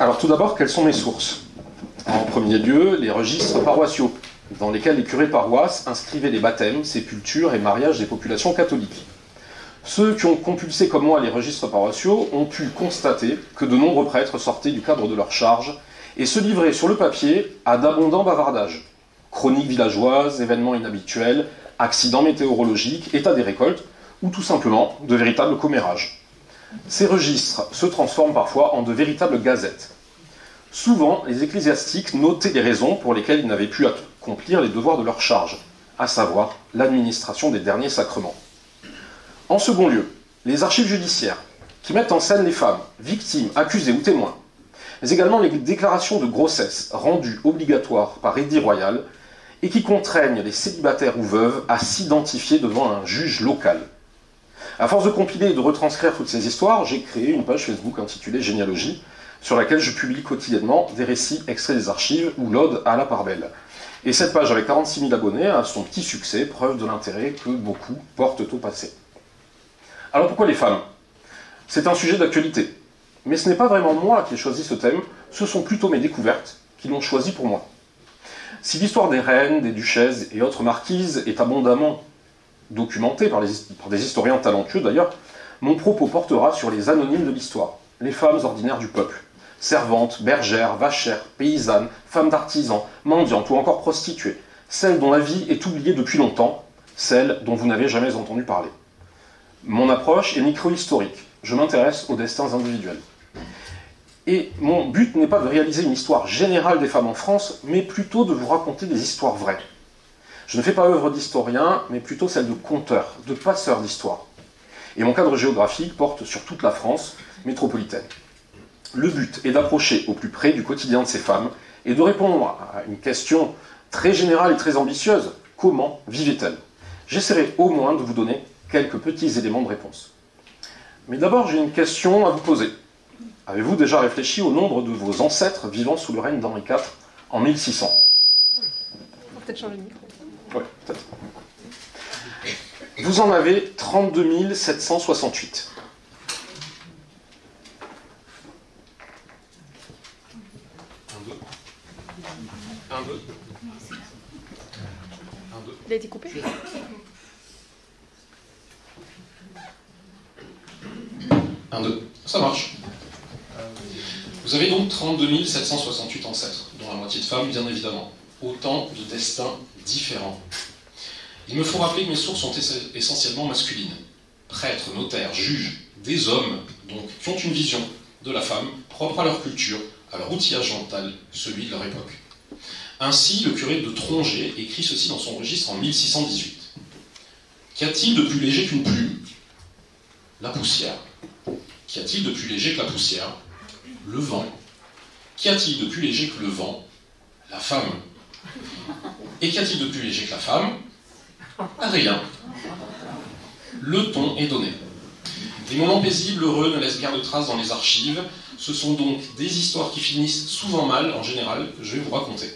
Alors tout d'abord, quelles sont mes sources? En premier lieu, les registres paroissiaux, dans lesquels les curés de paroisse inscrivaient les baptêmes, sépultures et mariages des populations catholiques. Ceux qui ont compulsé comme moi les registres paroissiaux ont pu constater que de nombreux prêtres sortaient du cadre de leur charge et se livraient sur le papier à d'abondants bavardages. Chroniques villageoises, événements inhabituels, accidents météorologiques, état des récoltes, ou tout simplement de véritables commérages. Ces registres se transforment parfois en de véritables gazettes. Souvent, les ecclésiastiques notaient les raisons pour lesquelles ils n'avaient pu accomplir les devoirs de leur charge, à savoir l'administration des derniers sacrements. En second lieu, les archives judiciaires, qui mettent en scène les femmes, victimes, accusées ou témoins, mais également les déclarations de grossesse rendues obligatoires par édit royal et qui contraignent les célibataires ou veuves à s'identifier devant un juge local. À force de compiler et de retranscrire toutes ces histoires, j'ai créé une page Facebook intitulée Généalogie, sur laquelle je publie quotidiennement des récits extraits des archives ou l'ode à la part belle. Et cette page, avec 46 000 abonnés, a son petit succès, preuve de l'intérêt que beaucoup portent au passé. Alors pourquoi les femmes? C'est un sujet d'actualité. Mais ce n'est pas vraiment moi qui ai choisi ce thème, ce sont plutôt mes découvertes qui l'ont choisi pour moi. Si l'histoire des reines, des duchesses et autres marquises est abondamment documentée par des historiens talentueux d'ailleurs, mon propos portera sur les anonymes de l'histoire, les femmes ordinaires du peuple, servantes, bergères, vachères, paysannes, femmes d'artisans, mendiantes ou encore prostituées, celles dont la vie est oubliée depuis longtemps, celles dont vous n'avez jamais entendu parler. Mon approche est micro-historique, je m'intéresse aux destins individuels. Et mon but n'est pas de réaliser une histoire générale des femmes en France, mais plutôt de vous raconter des histoires vraies. Je ne fais pas œuvre d'historien, mais plutôt celle de conteur, de passeur d'histoire. Et mon cadre géographique porte sur toute la France métropolitaine. Le but est d'approcher au plus près du quotidien de ces femmes et de répondre à une question très générale et très ambitieuse. Comment vivaient-elles? J'essaierai au moins de vous donner quelques petits éléments de réponse. Mais d'abord, j'ai une question à vous poser. Avez-vous déjà réfléchi au nombre de vos ancêtres vivant sous le règne d'Henri IV en 1600? On va peut-être changer de micro. Oui, peut-être. Vous en avez 32 768. Un, deux. Il a été coupé? Un, deux. Ça marche. Vous avez donc 32 768 ancêtres, dont la moitié de femmes, bien évidemment. Autant de destins différents. Il me faut rappeler que mes sources sont essentiellement masculines. Prêtres, notaires, juges, des hommes, donc, qui ont une vision de la femme propre à leur culture, à leur outillage mental, celui de leur époque. Ainsi, le curé de Tronget écrit ceci dans son registre en 1618. Qu'y a-t-il de plus léger qu'une plume? La poussière. Qu'y a-t-il de plus léger que la poussière? Le vent. Qu'y a-t-il de plus léger que le vent? La femme. Et qu'y a-t-il de plus léger que la femme? Rien. Le ton est donné. Les moments paisibles, heureux, ne laissent guère de traces dans les archives. Ce sont donc des histoires qui finissent souvent mal, en général, que je vais vous raconter.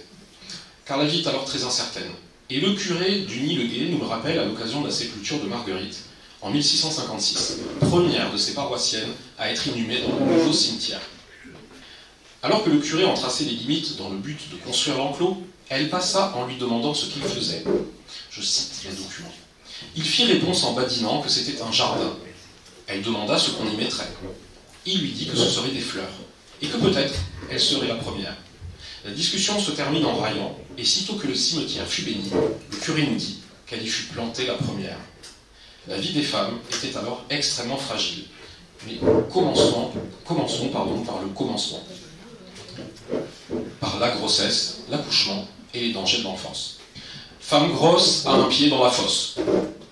Car la vie est alors très incertaine. Et le curé du Nid-le-Guet nous le rappelle à l'occasion de la sépulture de Marguerite, en 1656, première de ses paroissiennes à être inhumée dans le nouveau cimetière. Alors que le curé en traçait les limites dans le but de construire l'enclos, elle passa en lui demandant ce qu'il faisait. Je cite les documents. Il fit réponse en badinant que c'était un jardin. Elle demanda ce qu'on y mettrait. Il lui dit que ce seraient des fleurs, et que peut-être elle serait la première. La discussion se termine en raillant, et sitôt que le cimetière fut béni, le curé nous dit qu'elle y fut plantée la première. La vie des femmes était alors extrêmement fragile. Mais commençons par le commencement. Par la grossesse, l'accouchement et les dangers de l'enfance. Femme grosse a un pied dans la fosse.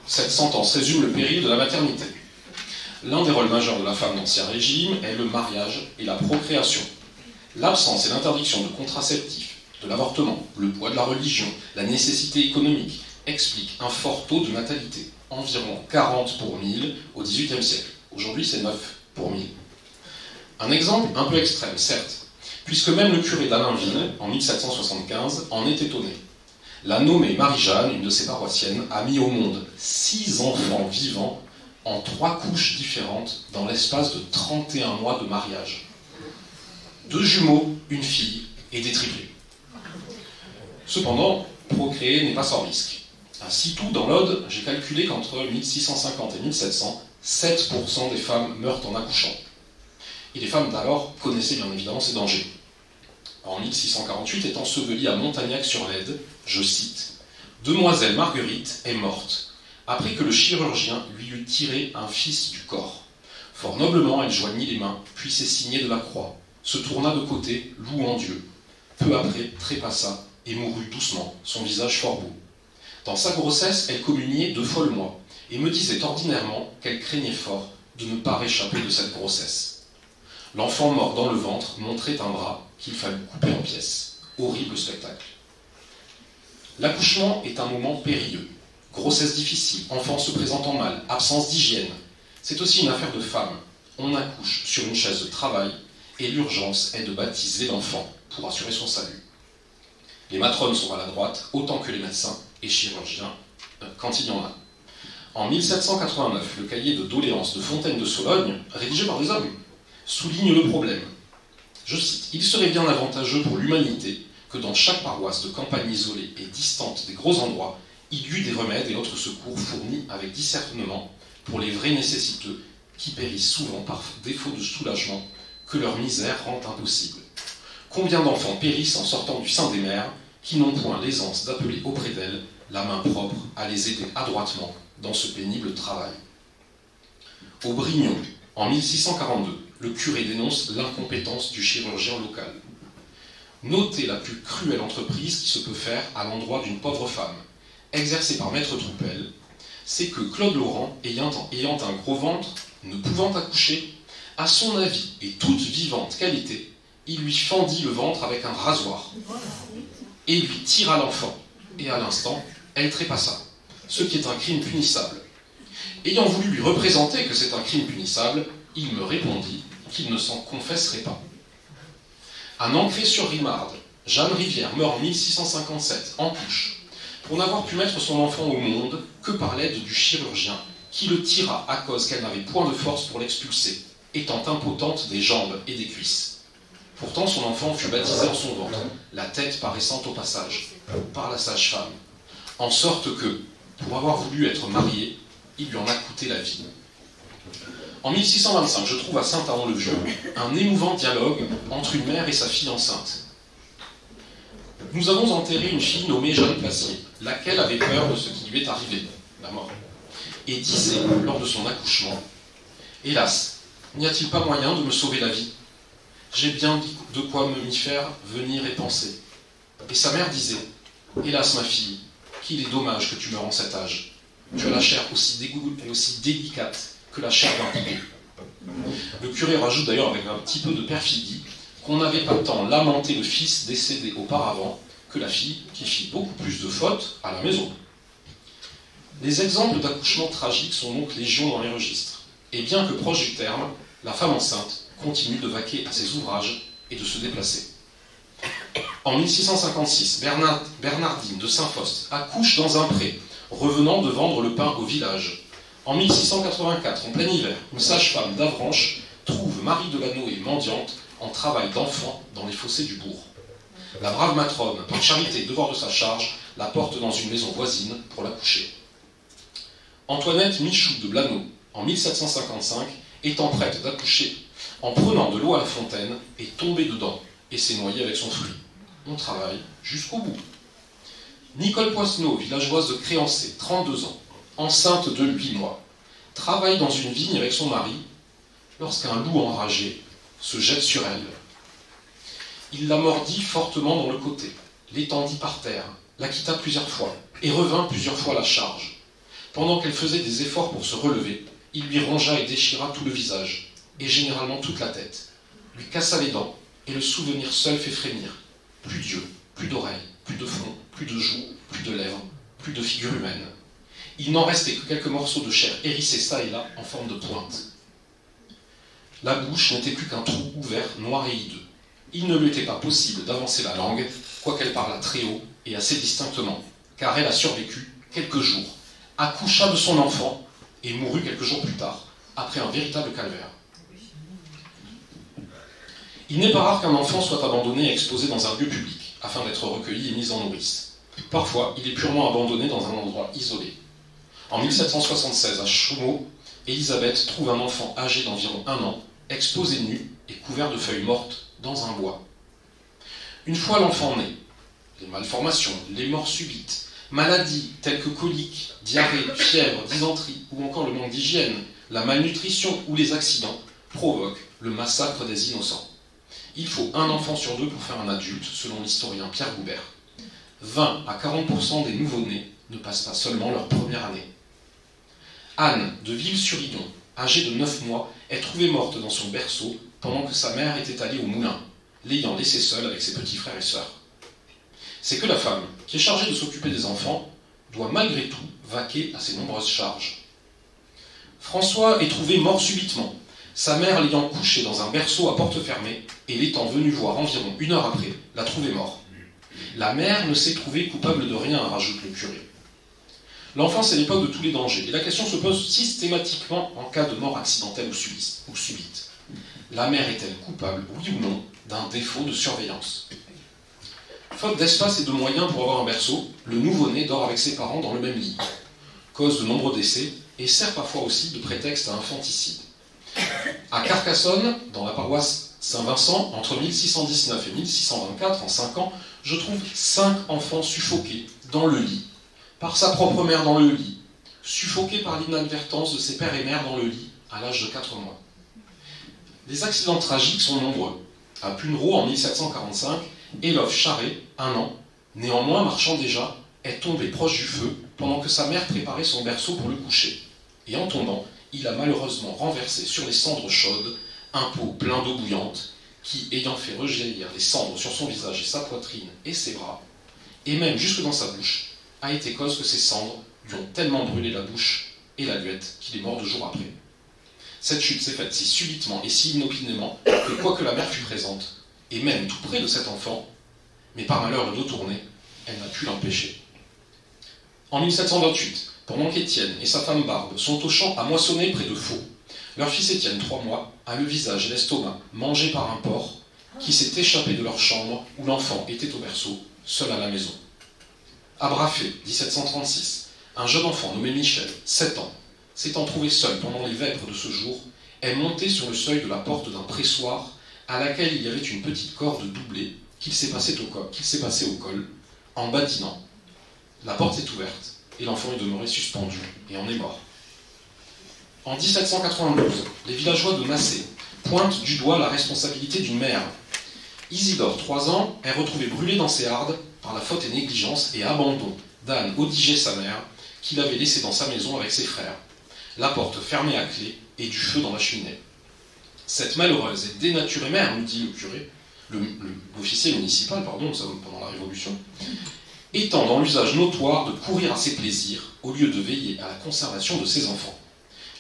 Cette sentence résume le péril de la maternité. L'un des rôles majeurs de la femme d'Ancien Régime est le mariage et la procréation. L'absence et l'interdiction de contraceptifs, de l'avortement, le poids de la religion, la nécessité économique expliquent un fort taux de natalité, environ 40 pour 1000 au XVIIIe siècle. Aujourd'hui, c'est 9 pour 1000. Un exemple un peu extrême, certes, puisque même le curé d'Alainville, en 1775, en est étonné. La nommée Marie-Jeanne, une de ses paroissiennes, a mis au monde 6 enfants vivants en 3 couches différentes dans l'espace de 31 mois de mariage. 2 jumeaux, une fille et des triplés. Cependant, procréer n'est pas sans risque. Ainsi tout, dans l'Aude, j'ai calculé qu'entre 1650 et 1700, 7% des femmes meurent en accouchant. Et les femmes d'alors connaissaient bien évidemment ces dangers. En 1648 est ensevelie à Montagnac-sur-Lède, je cite, « Demoiselle Marguerite est morte, après que le chirurgien lui eut tiré un fils du corps. Fort noblement, elle joignit les mains, puis s'essignait de la croix, se tourna de côté, louant Dieu. Peu après, trépassa et mourut doucement, son visage fort beau. Dans sa grossesse, elle communiait 2 fois le mois, et me disait ordinairement qu'elle craignait fort de ne pas réchapper de cette grossesse. L'enfant mort dans le ventre montrait un bras qu'il fallut couper en pièces. Horrible spectacle. L'accouchement est un moment périlleux. Grossesse difficile, enfant se présentant mal, absence d'hygiène. C'est aussi une affaire de femme. On accouche sur une chaise de travail, et l'urgence est de baptiser l'enfant pour assurer son salut. Les matrones sont à la droite, autant que les médecins et chirurgiens, quand il y en a. En 1789, le cahier de doléances de Fontaine de Sologne, rédigé par des hommes, souligne le problème. Je cite, « Il serait bien avantageux pour l'humanité que dans chaque paroisse de campagne isolée et distante des gros endroits, il y eût des remèdes et autres secours fournis avec discernement pour les vrais nécessiteux qui périssent souvent par défaut de soulagement que leur misère rend impossible. Combien d'enfants périssent en sortant du sein des mères qui n'ont point l'aisance d'appeler auprès d'elles la main propre à les aider adroitement dans ce pénible travail. » Au Brignon, en 1642, le curé dénonce l'incompétence du chirurgien local. Notez la plus cruelle entreprise qui se peut faire à l'endroit d'une pauvre femme, exercée par maître Troupel, c'est que Claude Laurent, ayant un gros ventre, ne pouvant accoucher, à son avis et toute vivante qualité, il lui fendit le ventre avec un rasoir et lui tira l'enfant, et à l'instant, elle trépassa, ce qui est un crime punissable. Ayant voulu lui représenter que c'est un crime punissable, il me répondit qu'il ne s'en confesserait pas. À Nancré-sur-Rimarde, Jeanne Rivière meurt en 1657, en couche, pour n'avoir pu mettre son enfant au monde que par l'aide du chirurgien, qui le tira à cause qu'elle n'avait point de force pour l'expulser, étant impotente des jambes et des cuisses. Pourtant, son enfant fut baptisé en son ventre, la tête paraissant au passage, par la sage-femme, en sorte que, pour avoir voulu être marié, il lui en a coûté la vie. En 1625, je trouve à Saint-Amand-le-Vieux un émouvant dialogue entre une mère et sa fille enceinte. Nous avons enterré une fille nommée Jeanne Placier, laquelle avait peur de ce qui lui est arrivé, la mort, et disait, lors de son accouchement, « Hélas, n'y a-t-il pas moyen de me sauver la vie? J'ai bien de quoi m'y faire venir et penser. » Et sa mère disait, « Hélas, ma fille, qu'il est dommage que tu meures en cet âge. Tu as la chair aussi délicate que la chair d'un poulet. » Le curé rajoute d'ailleurs avec un petit peu de perfidie qu'on n'avait pas tant lamenté le fils décédé auparavant que la fille qui fit beaucoup plus de fautes à la maison. Les exemples d'accouchements tragiques sont donc légion dans les registres, et bien que proche du terme, la femme enceinte continue de vaquer à ses ouvrages et de se déplacer. En 1656, Bernardine de Saint-Faust accouche dans un pré, revenant de vendre le pain au village. En 1684, en plein hiver, une sage-femme d'Avranches trouve Marie de Lannoy mendiante en travail d'enfant dans les fossés du bourg. La brave matrone, par charité et devoir de sa charge, la porte dans une maison voisine pour la coucher. Antoinette Michou de Blaneau, en 1755, étant prête d'accoucher, en prenant de l'eau à la fontaine, est tombée dedans et s'est noyée avec son fruit. On travaille jusqu'au bout. Nicole Poisneau, villageoise de Créancé, 32 ans, enceinte de 8 mois, travaille dans une vigne avec son mari lorsqu'un loup enragé se jette sur elle. Il la mordit fortement dans le côté, l'étendit par terre, la quitta plusieurs fois et revint plusieurs fois à la charge. Pendant qu'elle faisait des efforts pour se relever, il lui rongea et déchira tout le visage, et généralement toute la tête, lui cassa les dents, et le souvenir seul fait frémir. Plus d'yeux, plus d'oreilles, plus de front, plus de joues, plus de lèvres, plus de figure humaine. Il n'en restait que quelques morceaux de chair hérissés çà et là en forme de pointe. La bouche n'était plus qu'un trou ouvert, noir et hideux. Il ne lui était pas possible d'avancer la langue, quoiqu'elle parlât très haut et assez distinctement, car elle a survécu quelques jours, accoucha de son enfant et mourut quelques jours plus tard, après un véritable calvaire. Il n'est pas rare qu'un enfant soit abandonné et exposé dans un lieu public, afin d'être recueilli et mis en nourrice. Parfois, il est purement abandonné dans un endroit isolé. En 1776, à Chaumont, Élisabeth trouve un enfant âgé d'environ 1 an, exposé nu et couvert de feuilles mortes dans un bois. Une fois l'enfant né, les malformations, les morts subites, maladies telles que coliques, diarrhée, fièvre, dysenterie ou encore le manque d'hygiène, la malnutrition ou les accidents provoquent le massacre des innocents. Il faut 1 enfant sur 2 pour faire un adulte, selon l'historien Pierre Goubert. 20 à 40% des nouveau-nés ne passent pas seulement leur première année. Anne de Ville-sur-Idon, âgée de 9 mois, est trouvée morte dans son berceau pendant que sa mère était allée au moulin, l'ayant laissée seule avec ses petits frères et sœurs. C'est que la femme, qui est chargée de s'occuper des enfants, doit malgré tout vaquer à ses nombreuses charges. François est trouvé mort subitement, sa mère l'ayant couché dans un berceau à porte fermée et l'étant venue voir environ 1 heure après, l'a trouvé mort. La mère ne s'est trouvée coupable de rien, rajoute le curé. L'enfance est l'époque de tous les dangers, et la question se pose systématiquement en cas de mort accidentelle ou subite. La mère est-elle coupable, oui ou non, d'un défaut de surveillance? Faute d'espace et de moyens pour avoir un berceau, le nouveau-né dort avec ses parents dans le même lit, cause de nombreux décès, et sert parfois aussi de prétexte à infanticide. À Carcassonne, dans la paroisse Saint-Vincent, entre 1619 et 1624, en 5 ans, je trouve 5 enfants suffoqués dans le lit, par sa propre mère dans le lit, suffoqués par l'inadvertance de ses pères et mères dans le lit, à l'âge de 4 mois. Les accidents tragiques sont nombreux. À Punereau, en 1745, Élove Charret, 1 an, néanmoins marchant déjà, est tombé proche du feu pendant que sa mère préparait son berceau pour le coucher. Et en tombant, il a malheureusement renversé sur les cendres chaudes un pot plein d'eau bouillante qui, ayant fait rejaillir les cendres sur son visage et sa poitrine et ses bras, et même jusque dans sa bouche, a été cause que ces cendres lui ont tellement brûlé la bouche et la luette qu'il est mort 2 jours après. Cette chute s'est faite si subitement et si inopinément que, quoique la mère fût présente, et même tout près de cet enfant, mais par malheur le dos tourné, elle n'a pu l'empêcher. En 1728, pendant qu'Étienne et sa femme Barbe sont au champ à moissonner près de Faux, leur fils Étienne, 3 mois, a le visage et l'estomac mangés par un porc qui s'est échappé de leur chambre où l'enfant était au berceau, seul à la maison. À Braffet, 1736, un jeune enfant nommé Michel, 7 ans, s'étant trouvé seul pendant les vêpres de ce jour, est monté sur le seuil de la porte d'un pressoir à laquelle il y avait une petite corde doublée qu'il s'est passée au col, en badinant. La porte est ouverte, et l'enfant est demeuré suspendu, et en est mort. En 1792, les villageois de Massé pointent du doigt la responsabilité d'une mère. Isidore, 3 ans, est retrouvé brûlé dans ses hardes par la faute et négligence et abandon d'Anne Odiger, sa mère, qu'il avait laissée dans sa maison avec ses frères, la porte fermée à clé et du feu dans la cheminée. Cette malheureuse et dénaturée mère, nous dit le curé, l'officier municipal, pendant la Révolution, étant dans l'usage notoire de courir à ses plaisirs au lieu de veiller à la conservation de ses enfants.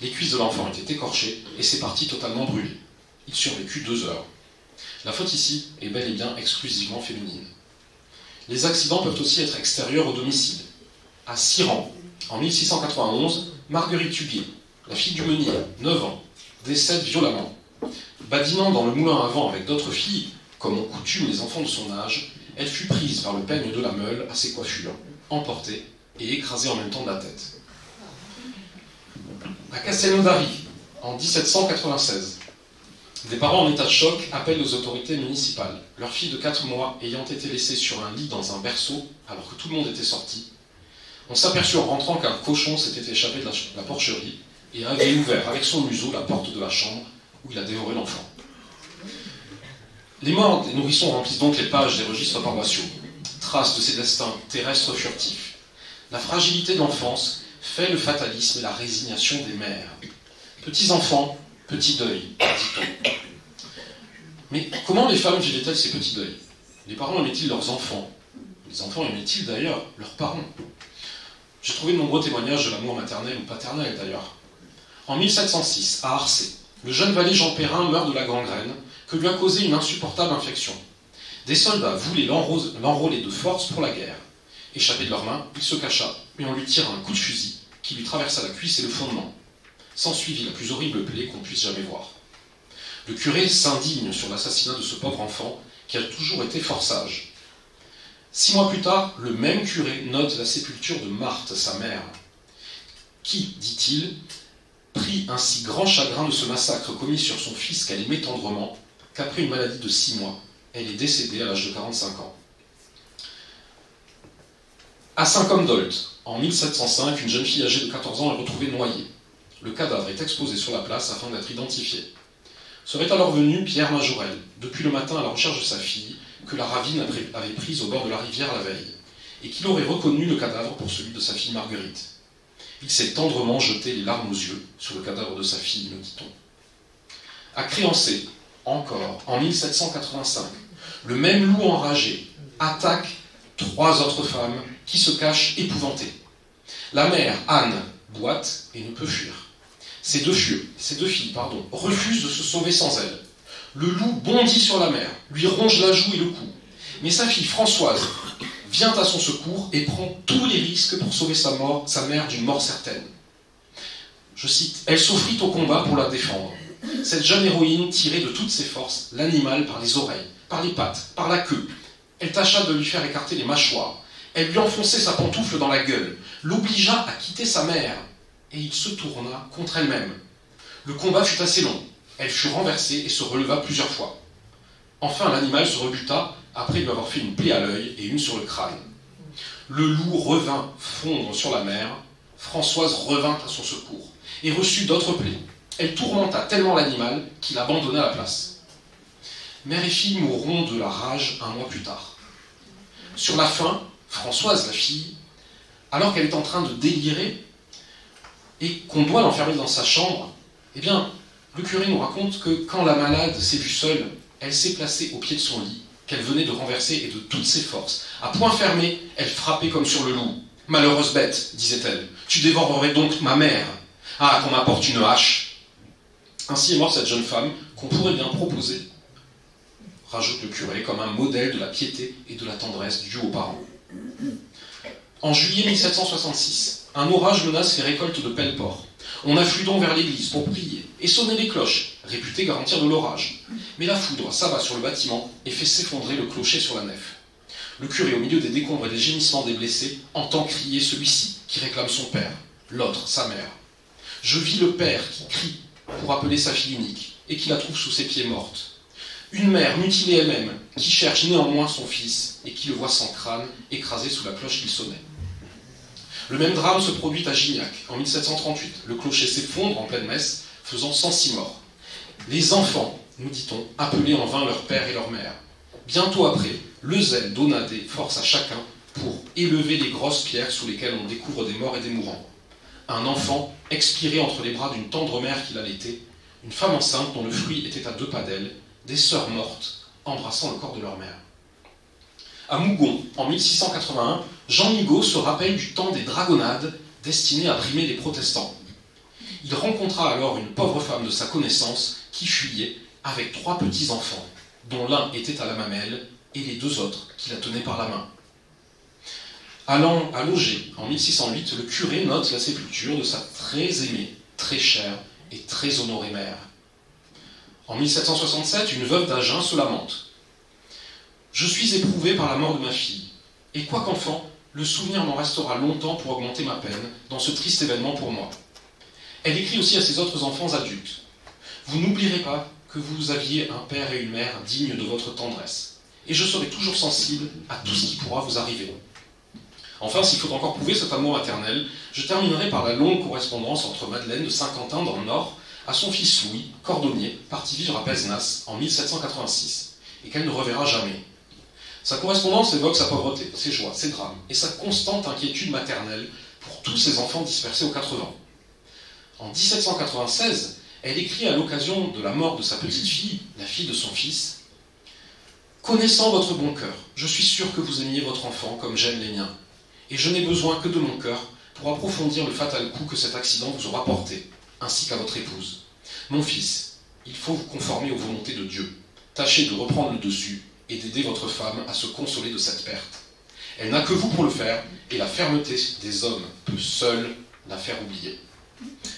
Les cuisses de l'enfant étaient écorchées et ses parties totalement brûlées. Il survécut 2 heures. La faute ici est bel et bien exclusivement féminine. Les accidents peuvent aussi être extérieurs au domicile. À Siran, en 1691, Marguerite Huguet, la fille du meunier, 9 ans, décède violemment. Badinant dans le moulin à vent avec d'autres filles, comme ont coutume les enfants de son âge, elle fut prise par le peigne de la meule à ses coiffures, emportée et écrasée en même temps de la tête. À Castelnaudary, en 1796, des parents en état de choc appellent aux autorités municipales. Leur fille de 4 mois ayant été laissée sur un lit dans un berceau alors que tout le monde était sorti, on s'aperçut en rentrant qu'un cochon s'était échappé de la porcherie et avait ouvert avec son museau la porte de la chambre où il a dévoré l'enfant. Les morts des nourrissons remplissent donc les pages des registres paroissiaux, traces de ces destins terrestres furtifs. La fragilité de l'enfance fait le fatalisme et la résignation des mères. Petits enfants, petit deuil, dit-on. Mais comment les femmes vivaient-elles ces petits deuils? Les parents aimaient-ils leurs enfants? Les enfants aimaient-ils d'ailleurs leurs parents? J'ai trouvé de nombreux témoignages de l'amour maternel ou paternel d'ailleurs. En 1706, à Arcé, le jeune valet Jean Perrin meurt de la gangrène que lui a causé une insupportable infection. Des soldats voulaient l'enrôler de force pour la guerre. Échappé de leurs mains, il se cacha, et on lui tira un coup de fusil qui lui traversa la cuisse et le fondement. S'ensuivit la plus horrible plaie qu'on puisse jamais voir. Le curé s'indigne sur l'assassinat de ce pauvre enfant qui a toujours été fort sage. 6 mois plus tard, le même curé note la sépulture de Marthe, sa mère, qui, dit-il, prit un si grand chagrin de ce massacre commis sur son fils qu'elle aimait tendrement, qu'après une maladie de 6 mois, elle est décédée à l'âge de 45 ans. À Saint-Comdolt, en 1705, une jeune fille âgée de 14 ans est retrouvée noyée. Le cadavre est exposé sur la place afin d'être identifié. Serait alors venu Pierre Majorel, depuis le matin à la recherche de sa fille, que la ravine avait prise au bord de la rivière la veille, et qu'il aurait reconnu le cadavre pour celui de sa fille Marguerite. Il s'est tendrement jeté les larmes aux yeux sur le cadavre de sa fille, nous dit-on. À Créancé, encore, en 1785, le même loup enragé attaque 3 autres femmes qui se cachent épouvantées. La mère, Anne, boite et ne peut fuir. Ces deux filles, refusent de se sauver sans elle. Le loup bondit sur la mère, lui ronge la joue et le cou. Mais sa fille Françoise vient à son secours et prend tous les risques pour sauver sa mère d'une mort certaine. Je cite, « Elle s'offrit au combat pour la défendre. Cette jeune héroïne tirait de toutes ses forces l'animal par les oreilles, par les pattes, par la queue. Elle tâcha de lui faire écarter les mâchoires. Elle lui enfonçait sa pantoufle dans la gueule, l'obligea à quitter sa mère, et il se tourna contre elle-même. Le combat fut assez long. Elle fut renversée et se releva plusieurs fois. Enfin, l'animal se rebuta après lui avoir fait une plaie à l'œil et une sur le crâne. Le loup revint fondre sur la mère. Françoise revint à son secours et reçut d'autres plaies. Elle tourmenta tellement l'animal qu'il abandonna la place. Mère et fille mourront de la rage 1 mois plus tard. Sur la fin, Françoise, la fille, alors qu'elle est en train de délirer et qu'on doit l'enfermer dans sa chambre, eh bien, le curé nous raconte que quand la malade s'est vue seule, elle s'est placée au pied de son lit, qu'elle venait de renverser et de toutes ses forces. À poing fermé, elle frappait comme sur le loup. « Malheureuse bête, disait-elle, tu dévorerais donc ma mère. Ah, qu'on m'apporte une hache !» Ainsi est morte cette jeune femme qu'on pourrait bien proposer, rajoute le curé, comme un modèle de la piété et de la tendresse due aux parents. En juillet 1766, un orage menace les récoltes de Pelleport. On afflue donc vers l'église pour prier et sonner les cloches, réputées garantir de l'orage. Mais la foudre s'abat sur le bâtiment et fait s'effondrer le clocher sur la nef. Le curé, au milieu des décombres et des gémissements des blessés, entend crier celui-ci qui réclame son père, l'autre sa mère. Je vis le père qui crie pour appeler sa fille unique et qui la trouve sous ses pieds morte. Une mère mutilée elle-même qui cherche néanmoins son fils et qui le voit sans crâne écrasé sous la cloche qu'il sonnait. Le même drame se produit à Gignac, en 1738. Le clocher s'effondre en pleine messe, faisant 106 morts. Les enfants, nous dit-on, appelaient en vain leur père et leur mère. Bientôt après, le zèle donna des forces à chacun pour élever les grosses pierres sous lesquelles on découvre des morts et des mourants. Un enfant expiré entre les bras d'une tendre mère qui l'allaitait, une femme enceinte dont le fruit était à 2 pas d'elle, des sœurs mortes embrassant le corps de leur mère. À Mougon, en 1681, Jean Migaud se rappelle du temps des dragonnades destinées à brimer les protestants. Il rencontra alors une pauvre femme de sa connaissance qui fuyait avec 3 petits-enfants, dont l'un était à la mamelle et les 2 autres qui la tenaient par la main. Allant à Loger, en 1608, le curé note la sépulture de sa très aimée, très chère et très honorée mère. En 1767, une veuve d'Agen se lamente. « Je suis éprouvé par la mort de ma fille, et quoiqu'enfant, le souvenir m'en restera longtemps pour augmenter ma peine dans ce triste événement pour moi. » Elle écrit aussi à ses autres enfants adultes. « Vous n'oublierez pas que vous aviez un père et une mère dignes de votre tendresse, et je serai toujours sensible à tout ce qui pourra vous arriver. » Enfin, s'il faut encore prouver cet amour maternel, je terminerai par la longue correspondance entre Madeleine de Saint-Quentin dans le Nord à son fils Louis, cordonnier, parti vivre à Pézenas en 1786, et qu'elle ne reverra jamais. Sa correspondance évoque sa pauvreté, ses joies, ses drames, et sa constante inquiétude maternelle pour tous ses enfants dispersés aux 4 vents. En 1796, elle écrit à l'occasion de la mort de sa petite-fille, la fille de son fils, « Connaissant votre bon cœur, je suis sûr que vous aimiez votre enfant comme j'aime les miens, et je n'ai besoin que de mon cœur pour approfondir le fatal coup que cet accident vous aura porté, ainsi qu'à votre épouse. Mon fils, il faut vous conformer aux volontés de Dieu. Tâchez de reprendre le dessus et d'aider votre femme à se consoler de cette perte. Elle n'a que vous pour le faire, et la fermeté des hommes peut seule la faire oublier. »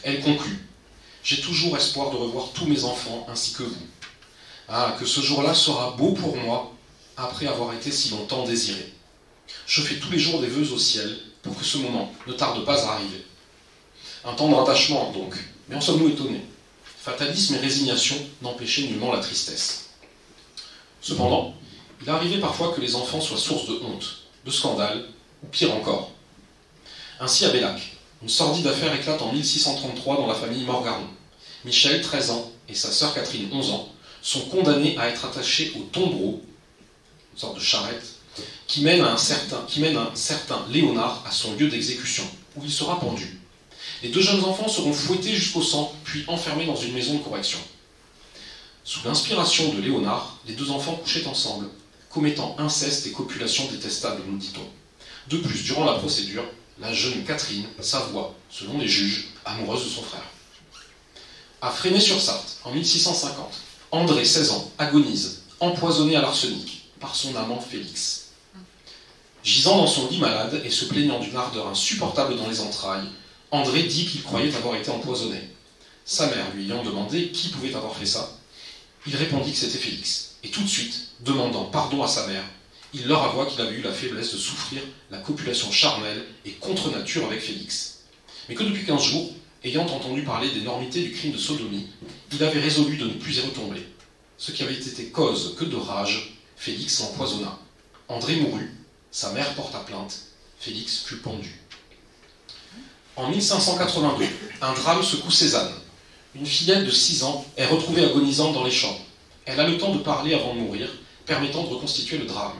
Elle conclut. « J'ai toujours espoir de revoir tous mes enfants ainsi que vous. Ah, que ce jour-là sera beau pour moi, après avoir été si longtemps désiré. Je fais tous les jours des vœux au ciel, pour que ce moment ne tarde pas à arriver. Un tendre attachement, donc, mais en sommes-nous étonnés? Fatalisme et résignation n'empêchaient nullement la tristesse. Cependant, il arrivait parfois que les enfants soient source de honte, de scandale, ou pire encore. Ainsi à Bellac, une sordide affaire éclate en 1633 dans la famille Morgaron. Michel, 13 ans, et sa sœur Catherine, 11 ans, sont condamnés à être attachés au tombereau, une sorte de charrette, qui mène un certain Léonard à son lieu d'exécution, où il sera pendu. Les deux jeunes enfants seront fouettés jusqu'au sang, puis enfermés dans une maison de correction. Sous l'inspiration de Léonard, les deux enfants couchaient ensemble, commettant inceste et copulation détestable, nous dit-on. De plus, durant la procédure, la jeune Catherine s'avoua, selon les juges, amoureuse de son frère. À Fresnay-sur-Sarthe, en 1650, André, 16 ans, agonise, empoisonné à l'arsenic, par son amant Félix. Gisant dans son lit malade et se plaignant d'une ardeur insupportable dans les entrailles, André dit qu'il croyait avoir été empoisonné. Sa mère lui ayant demandé qui pouvait avoir fait ça, il répondit que c'était Félix. Et tout de suite, demandant pardon à sa mère, il leur avoua qu'il avait eu la faiblesse de souffrir la copulation charnelle et contre nature avec Félix. Mais que depuis 15 jours, ayant entendu parler d'énormité du crime de sodomie, il avait résolu de ne plus y retomber. Ce qui avait été cause que de rage, Félix l'empoisonna. André mourut, sa mère porta plainte, Félix fut pendu. En 1582, un drame secoue Cézanne. Une fillette de 6 ans est retrouvée agonisante dans les champs. Elle a le temps de parler avant de mourir, permettant de reconstituer le drame.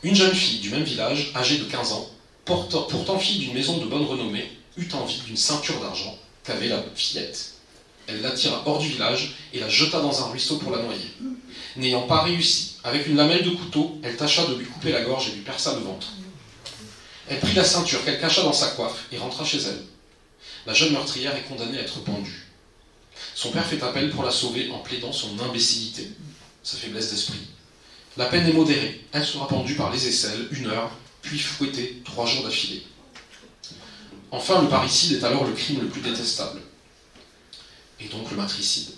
Une jeune fille du même village, âgée de 15 ans, pourtant fille d'une maison de bonne renommée, eut envie d'une ceinture d'argent qu'avait la fillette. Elle l'attira hors du village et la jeta dans un ruisseau pour la noyer. N'ayant pas réussi, avec une lamelle de couteau, elle tâcha de lui couper la gorge et lui perça le ventre. Elle prit la ceinture qu'elle cacha dans sa coiffe et rentra chez elle. La jeune meurtrière est condamnée à être pendue. Son père fait appel pour la sauver en plaidant son imbécilité, sa faiblesse d'esprit. La peine est modérée. Elle sera pendue par les aisselles 1 heure, puis fouettée 3 jours d'affilée. Enfin, le parricide est alors le crime le plus détestable. Et donc le matricide.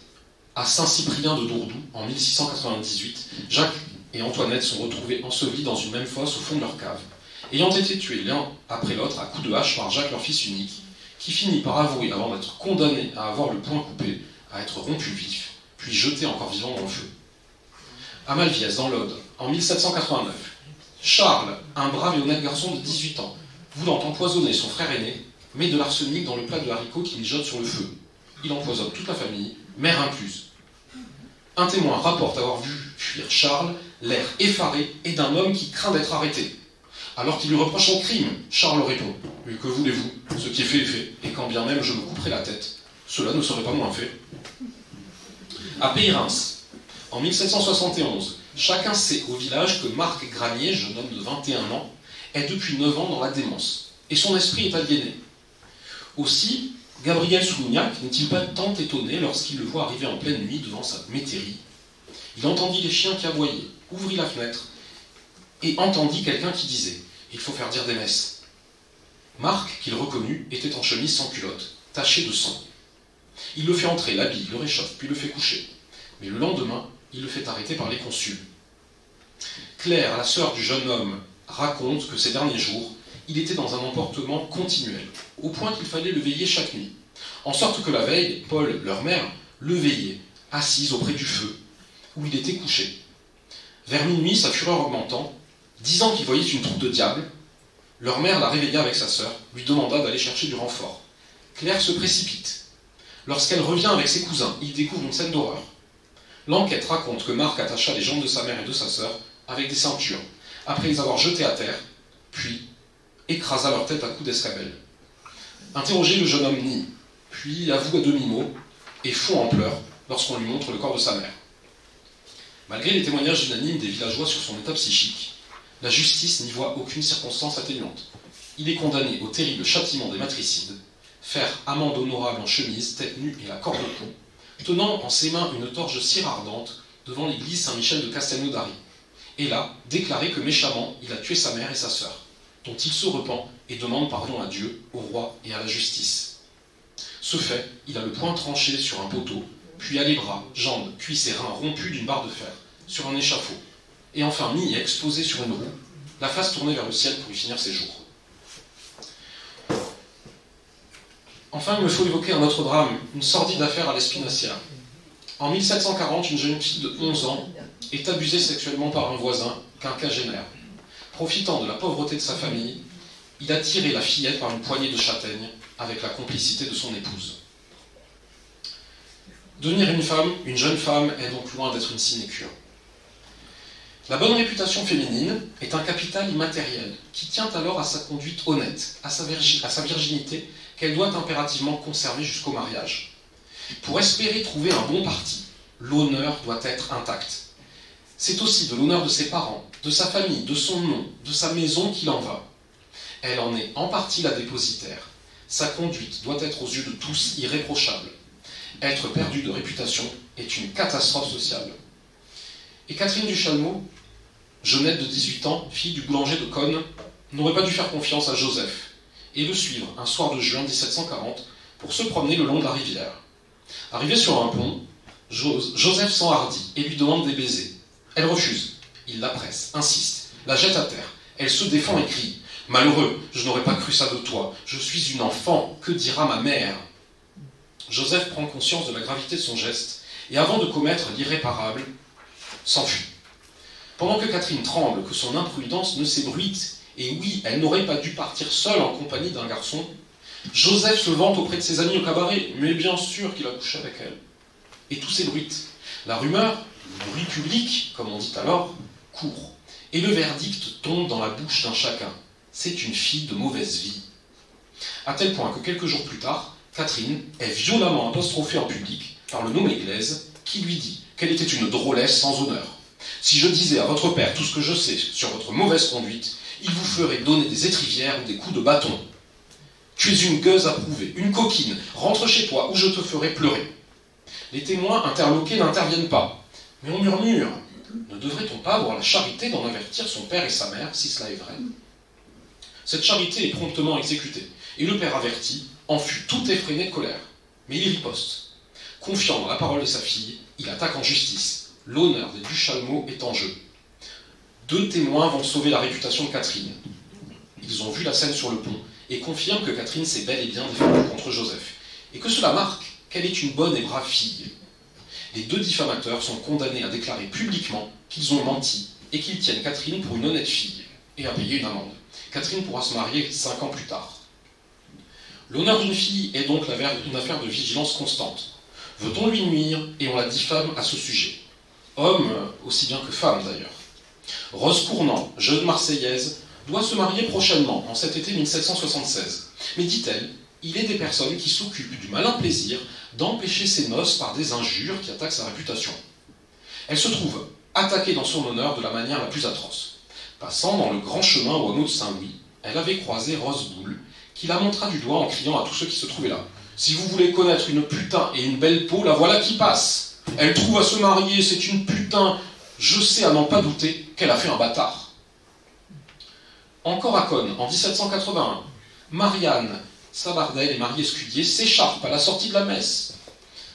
À Saint-Cyprien de Dourdoux, en 1698, Jacques et Antoinette sont retrouvés ensevelis dans une même fosse au fond de leur cave, ayant été tués l'un après l'autre à coups de hache par Jacques, leur fils unique, qui finit par avouer, avant d'être condamné à avoir le poing coupé, à être rompu vif, puis jeté encore vivant dans le feu. À Malviès, dans l'Aude, en 1789, Charles, un brave et honnête garçon de 18 ans, voulant empoisonner son frère aîné, met de l'arsenic dans le plat de haricots qu'il jette sur le feu. Il empoisonne toute la famille, mère incluse. Un témoin rapporte avoir vu fuir Charles, l'air effaré et d'un homme qui craint d'être arrêté. Alors qu'il lui reproche son crime, Charles répond « Mais que voulez-vous? Ce qui est fait, et quand bien même je me couperai la tête, cela ne serait pas moins fait. » À Peyrains, en 1771, chacun sait au village que Marc Granier, jeune homme de 21 ans, est depuis 9 ans dans la démence, et son esprit est aliéné. Aussi, Gabriel Soumignac n'est-il pas tant étonné lorsqu'il le voit arriver en pleine nuit devant sa métairie? Il entendit les chiens qui aboyaient, ouvrit la fenêtre, et entendit quelqu'un qui disait « Il faut faire dire des messes ». Marc, qu'il reconnut, était en chemise sans culotte, taché de sang. Il le fait entrer, l'habille, le réchauffe, puis le fait coucher. Mais le lendemain, il le fait arrêter par les consuls. Claire, la sœur du jeune homme, raconte que ces derniers jours, il était dans un emportement continuel, au point qu'il fallait le veiller chaque nuit. En sorte que la veille, Paul, leur mère, le veillait, assise auprès du feu, où il était couché. Vers minuit, sa fureur augmentant, disant qu'il voyait une troupe de diables, leur mère la réveilla avec sa sœur, lui demanda d'aller chercher du renfort. Claire se précipite. Lorsqu'elle revient avec ses cousins, ils découvrent une scène d'horreur. L'enquête raconte que Marc attacha les jambes de sa mère et de sa sœur avec des ceintures, après les avoir jetées à terre, puis écrasa leur tête à coups d'escabelle. Interrogé, le jeune homme nie, puis avoue à demi-mot et fond en pleurs lorsqu'on lui montre le corps de sa mère. Malgré les témoignages unanimes des villageois sur son état psychique, la justice n'y voit aucune circonstance atténuante. Il est condamné au terrible châtiment des matricides, faire amende honorable en chemise, tête nue et la corde au cou, tenant en ses mains une torche cire ardente devant l'église Saint-Michel de Castelnaudary, et là, déclarer que méchamment, il a tué sa mère et sa sœur, dont il se repent et demande pardon à Dieu, au roi et à la justice. Ce fait, il a le poing tranché sur un poteau, puis à les bras, jambes, cuisses et reins rompus d'une barre de fer, sur un échafaud, et enfin mis et exposé sur une roue, la face tournée vers le ciel pour y finir ses jours. Enfin, il me faut évoquer un autre drame, une sordide affaire à l'Espinassière. En 1740, une jeune fille de 11 ans est abusée sexuellement par un voisin, quinquagénaire. Profitant de la pauvreté de sa famille, il a tiré la fillette par une poignée de châtaignes avec la complicité de son épouse. Devenir une jeune femme, est donc loin d'être une sinécure. La bonne réputation féminine est un capital immatériel qui tient alors à sa conduite honnête, à sa virginité qu'elle doit impérativement conserver jusqu'au mariage. Pour espérer trouver un bon parti, l'honneur doit être intact. C'est aussi de l'honneur de ses parents, de sa famille, de son nom, de sa maison qu'il en va. Elle en est en partie la dépositaire. Sa conduite doit être aux yeux de tous irréprochable. Être perdu de réputation est une catastrophe sociale. Et Catherine du Chalmot, jeunette de 18 ans, fille du boulanger de Cosne, n'aurait pas dû faire confiance à Joseph et le suivre un soir de juin 1740 pour se promener le long de la rivière. Arrivé sur un pont, Joseph s'enhardit et lui demande des baisers. Elle refuse. Il la presse, insiste, la jette à terre. Elle se défend et crie « Malheureux, je n'aurais pas cru ça de toi. Je suis une enfant. Que dira ma mère ?» Joseph prend conscience de la gravité de son geste et avant de commettre l'irréparable, s'enfuit. Pendant que Catherine tremble que son imprudence ne s'ébruite, et oui, elle n'aurait pas dû partir seule en compagnie d'un garçon, Joseph se vante auprès de ses amis au cabaret, mais bien sûr qu'il a couché avec elle. Et tout s'ébruite. La rumeur, le bruit public, comme on dit alors, court. Et le verdict tombe dans la bouche d'un chacun. C'est une fille de mauvaise vie. À tel point que quelques jours plus tard, Catherine est violemment apostrophée en public par le nommé Glaise, qui lui dit qu'elle était une drôlesse sans honneur. Si je disais à votre père tout ce que je sais sur votre mauvaise conduite, il vous ferait donner des étrivières ou des coups de bâton. Tu es une gueuse approuvée, une coquine, rentre chez toi ou je te ferai pleurer. Les témoins interloqués n'interviennent pas, mais on murmure. Ne devrait-on pas avoir la charité d'en avertir son père et sa mère, si cela est vrai? Cette charité est promptement exécutée, et le père averti en fut tout effréné de colère. Mais il riposte. Confiant dans la parole de sa fille, il attaque en justice. L'honneur des du Chalmot est en jeu. 2 témoins vont sauver la réputation de Catherine. Ils ont vu la scène sur le pont et confirment que Catherine s'est bel et bien défendue contre Joseph, et que cela marque qu'elle est une bonne et brave fille. Les 2 diffamateurs sont condamnés à déclarer publiquement qu'ils ont menti et qu'ils tiennent Catherine pour une honnête fille, et à payer une amende. Catherine pourra se marier 5 ans plus tard. L'honneur d'une fille est donc une affaire de vigilance constante. Veut-on lui nuire et on la diffame à ce sujet? Homme aussi bien que femme d'ailleurs. Rose Cournant, jeune Marseillaise, doit se marier prochainement, en cet été 1776. Mais dit-elle, il est des personnes qui s'occupent du malin plaisir d'empêcher ses noces par des injures qui attaquent sa réputation. Elle se trouve attaquée dans son honneur de la manière la plus atroce. Passant dans le grand chemin au hameau de Saint-Louis, elle avait croisé Rose Boule, qui la montra du doigt en criant à tous ceux qui se trouvaient là. « Si vous voulez connaître une putain et une belle peau, la voilà qui passe. Elle trouve à se marier, c'est une putain. Je sais à n'en pas douter qu'elle a fait un bâtard. » Encore à Cosne, en 1781, Marianne Sabardel et Marie Escudier s'écharpent à la sortie de la messe.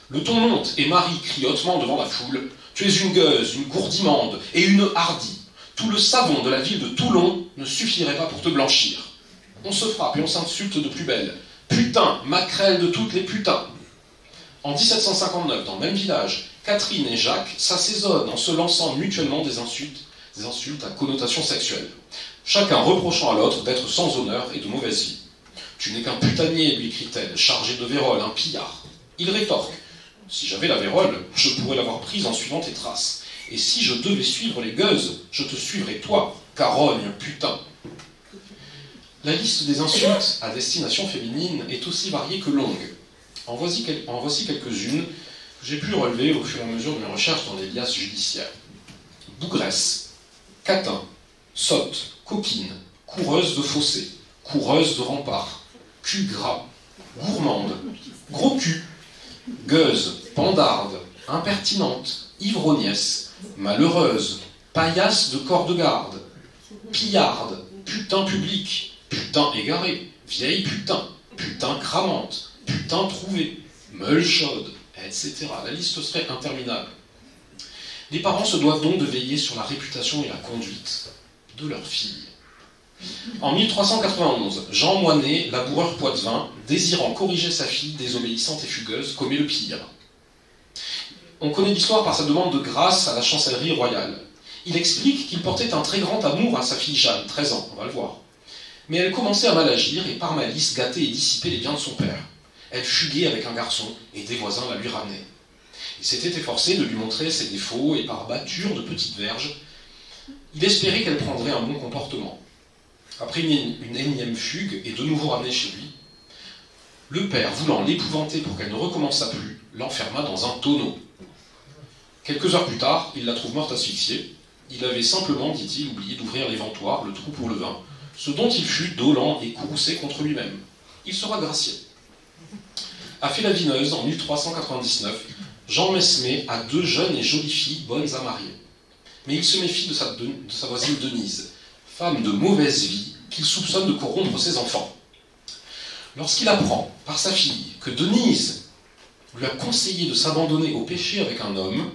Le ton monte et Marie crie hautement devant la foule « Tu es une gueuse, une gourdimande et une hardie. Tout le savon de la ville de Toulon ne suffirait pas pour te blanchir. » On se frappe et on s'insulte de plus belle. « Putain, maquerelle de toutes les putains !» En 1759, dans le même village, Catherine et Jacques s'assaisonnent en se lançant mutuellement des insultes à connotation sexuelle, chacun reprochant à l'autre d'être sans honneur et de mauvaise vie. « Tu n'es qu'un putanier, lui crie-t-elle, chargé de vérole, un pillard. » Il rétorque. « Si j'avais la vérole, je pourrais l'avoir prise en suivant tes traces. Et si je devais suivre les gueuses, je te suivrais toi, carogne, putain. » La liste des insultes à destination féminine est aussi variée que longue. En voici quelques-unes que j'ai pu relever au fur et à mesure de mes recherches dans les liasses judiciaires. Bougresse, catin, sotte, coquine, coureuse de fossé, coureuse de rempart, cul gras, gourmande, gros cul, gueuse, pandarde, impertinente, ivrognesse, malheureuse, paillasse de corps de garde, pillarde, putain public, putain égaré, vieille putain, putain cramante, putain trouvée, meule chaude, etc. La liste serait interminable. Les parents se doivent donc de veiller sur la réputation et la conduite de leur fille. En 1391, Jean Moinet, laboureur poitevin, désirant corriger sa fille désobéissante et fugueuse, commet le pire. On connaît l'histoire par sa demande de grâce à la chancellerie royale. Il explique qu'il portait un très grand amour à sa fille Jeanne, 13 ans, on va le voir. Mais elle commençait à mal agir et par malice gâter et dissiper les biens de son père. Elle fuguait avec un garçon et des voisins la lui ramenaient. Il s'était efforcé de lui montrer ses défauts et par batture de petites verges, il espérait qu'elle prendrait un bon comportement. Après une énième fugue et de nouveau ramenée chez lui, le père, voulant l'épouvanter pour qu'elle ne recommençât plus, l'enferma dans un tonneau. Quelques heures plus tard, il la trouve morte asphyxiée. Il avait simplement, dit-il, oublié d'ouvrir l'éventoire, le trou pour le vin, ce dont il fut dolent et courroucé contre lui-même. Il sera gracié. À Félavineuse, en 1399, Jean Mesmer a 2 jeunes et jolies filles bonnes à marier. Mais il se méfie de sa voisine Denise, femme de mauvaise vie, qu'il soupçonne de corrompre ses enfants. Lorsqu'il apprend, par sa fille, que Denise lui a conseillé de s'abandonner au péché avec un homme,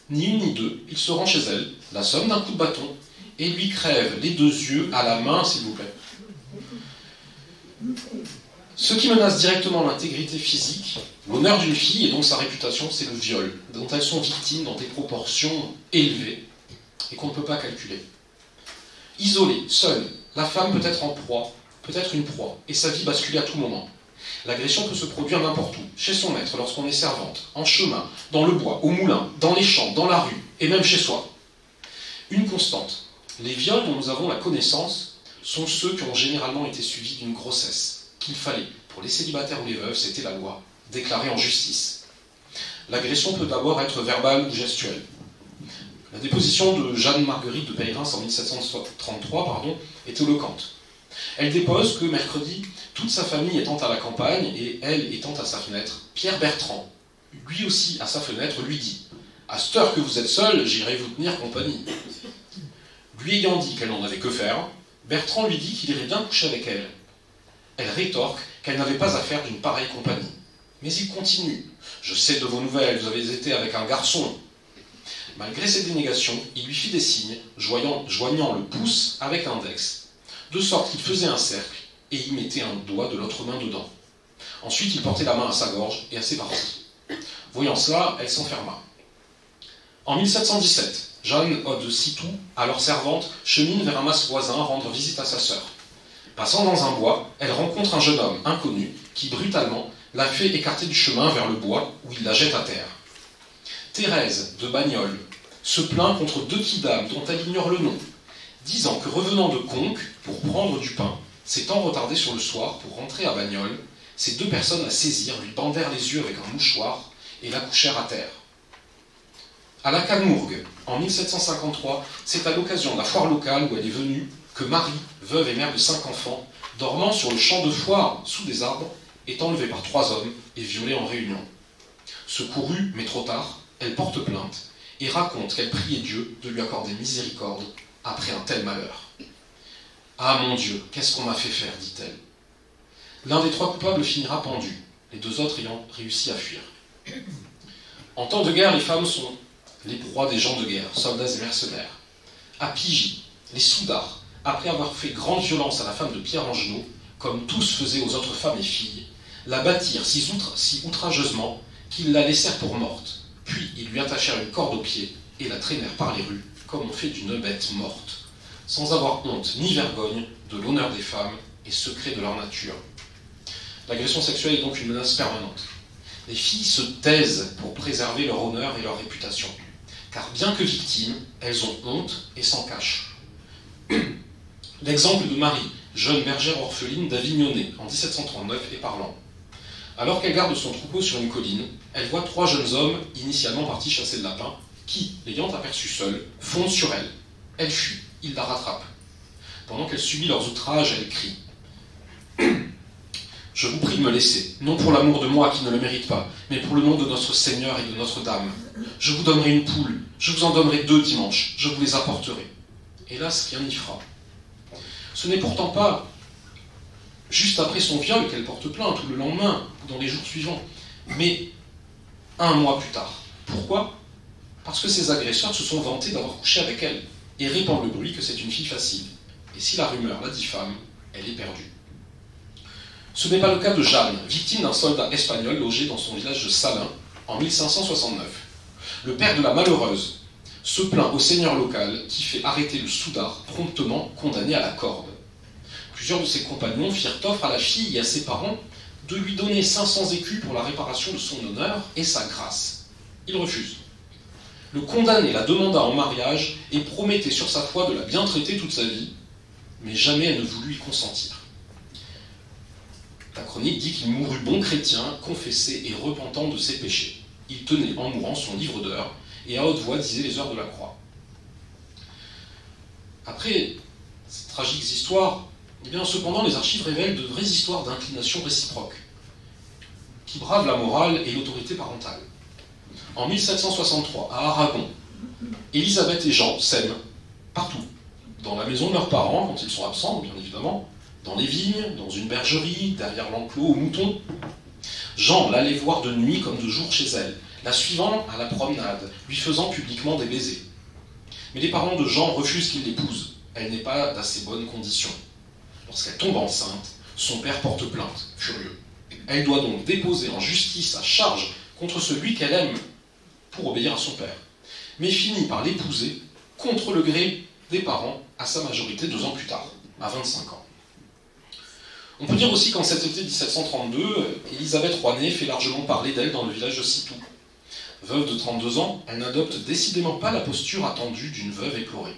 ni une ni deux, il se rend chez elle, la somme d'un coup de bâton, et lui crève les 2 yeux à la main, s'il vous plaît. Ce qui menace directement l'intégrité physique, l'honneur d'une fille et donc sa réputation, c'est le viol, dont elles sont victimes dans des proportions élevées et qu'on ne peut pas calculer. Isolée, seule, la femme peut être en proie, peut être une proie, et sa vie basculer à tout moment. L'agression peut se produire n'importe où, chez son maître, lorsqu'on est servante, en chemin, dans le bois, au moulin, dans les champs, dans la rue, et même chez soi. Une constante. Les viols dont nous avons la connaissance sont ceux qui ont généralement été suivis d'une grossesse, qu'il fallait, pour les célibataires ou les veuves, c'était la loi, déclarée en justice. L'agression peut d'abord être verbale ou gestuelle. La déposition de Jeanne-Marguerite de Peyrin en 1733 est éloquente. Elle dépose que mercredi, toute sa famille étant à la campagne et elle étant à sa fenêtre, Pierre Bertrand, lui aussi à sa fenêtre, lui dit « À cette heure que vous êtes seul, j'irai vous tenir compagnie. » Lui ayant dit qu'elle n'en avait que faire, Bertrand lui dit qu'il irait bien coucher avec elle. Elle rétorque qu'elle n'avait pas à faire d'une pareille compagnie. Mais il continue « Je sais de vos nouvelles, vous avez été avec un garçon. » Malgré ses dénégations, il lui fit des signes, joignant le pouce avec l'index, de sorte qu'il faisait un cercle et y mettait un doigt de l'autre main dedans. Ensuite, il portait la main à sa gorge et à ses parties. Voyant cela, elle s'enferma. En 1717, Jeanne de Citou, alors servante, chemine vers un mas voisin rendre visite à sa sœur. Passant dans un bois, elle rencontre un jeune homme inconnu qui, brutalement, la fait écarter du chemin vers le bois où il la jette à terre. Thérèse de Bagnoles se plaint contre 2 quidams dont elle ignore le nom, disant que revenant de Conques pour prendre du pain, s'étant retardé sur le soir pour rentrer à Bagnoles, ces 2 personnes la saisirent, lui bandèrent les yeux avec un mouchoir et la couchèrent à terre. À la Camourgue, en 1753, c'est à l'occasion de la foire locale où elle est venue que Marie, veuve et mère de 5 enfants, dormant sur le champ de foire sous des arbres, est enlevée par 3 hommes et violée en réunion. Secourue, mais trop tard, elle porte plainte et raconte qu'elle priait Dieu de lui accorder miséricorde après un tel malheur. « Ah mon Dieu, qu'est-ce qu'on m'a fait faire » dit-elle. L'un des 3 coupables finira pendu, les 2 autres ayant réussi à fuir. En temps de guerre, les femmes sont les proies des gens de guerre, soldats et mercenaires. À Pigy, les soudards, après avoir fait grande violence à la femme de Pierre Angenot, comme tous faisaient aux autres femmes et filles, la battirent si outrageusement qu'ils la laissèrent pour morte. Puis ils lui attachèrent une corde aux pieds et la traînèrent par les rues, comme on fait d'une bête morte, sans avoir honte ni vergogne de l'honneur des femmes et secret de leur nature. L'agression sexuelle est donc une menace permanente. Les filles se taisent pour préserver leur honneur et leur réputation, car bien que victimes, elles ont honte et s'en cachent. L'exemple de Marie, jeune bergère orpheline d'Avignonnet, en 1739, est parlant. Alors qu'elle garde son troupeau sur une colline, elle voit 3 jeunes hommes, initialement partis chasser le lapin, qui, l'ayant aperçue seule, fondent sur elle. Elle fuit, ils la rattrapent. Pendant qu'elle subit leurs outrages, elle crie « Je vous prie de me laisser, non pour l'amour de moi qui ne le mérite pas, mais pour le nom de notre Seigneur et de Notre-Dame. Je vous donnerai une poule, je vous en donnerai 2 dimanches, je vous les apporterai. » Hélas, rien n'y fera. Ce n'est pourtant pas juste après son viol qu'elle porte plainte, ou le lendemain, ou dans les jours suivants, mais 1 mois plus tard. Pourquoi? Parce que ses agresseurs se sont vantés d'avoir couché avec elle et répandent le bruit que c'est une fille facile. Et si la rumeur la diffame, elle est perdue. Ce n'est pas le cas de Jeanne, victime d'un soldat espagnol logé dans son village de Salins en 1569. Le père de la malheureuse se plaint au seigneur local qui fait arrêter le soudard promptement condamné à la corde. Plusieurs de ses compagnons firent offre à la fille et à ses parents de lui donner 500 écus pour la réparation de son honneur et sa grâce. Il refuse. Le condamné la demanda en mariage et promettait sur sa foi de la bien traiter toute sa vie, mais jamais elle ne voulut y consentir. La chronique dit qu'il mourut bon chrétien, confessé et repentant de ses péchés. Il tenait en mourant son livre d'heures et à haute voix disait les heures de la croix. Après ces tragiques histoires, eh bien, cependant, les archives révèlent de vraies histoires d'inclination réciproque, qui bravent la morale et l'autorité parentale. En 1763, à Aragon, Élisabeth et Jean s'aiment partout. Dans la maison de leurs parents, quand ils sont absents, bien évidemment, dans les vignes, dans une bergerie, derrière l'enclos aux moutons. Jean l'allait voir de nuit comme de jour chez elle, la suivant à la promenade, lui faisant publiquement des baisers. Mais les parents de Jean refusent qu'il l'épouse. Elle n'est pas d'assez bonnes conditions. Lorsqu'elle tombe enceinte, son père porte plainte, furieux. Elle doit donc déposer en justice sa charge contre celui qu'elle aime pour obéir à son père, mais finit par l'épouser contre le gré des parents à sa majorité 2 ans plus tard, à 25 ans. On peut dire aussi qu'en cet été 1732, Élisabeth Rouanet fait largement parler d'elle dans le village de Citou. Veuve de 32 ans, elle n'adopte décidément pas la posture attendue d'une veuve éplorée.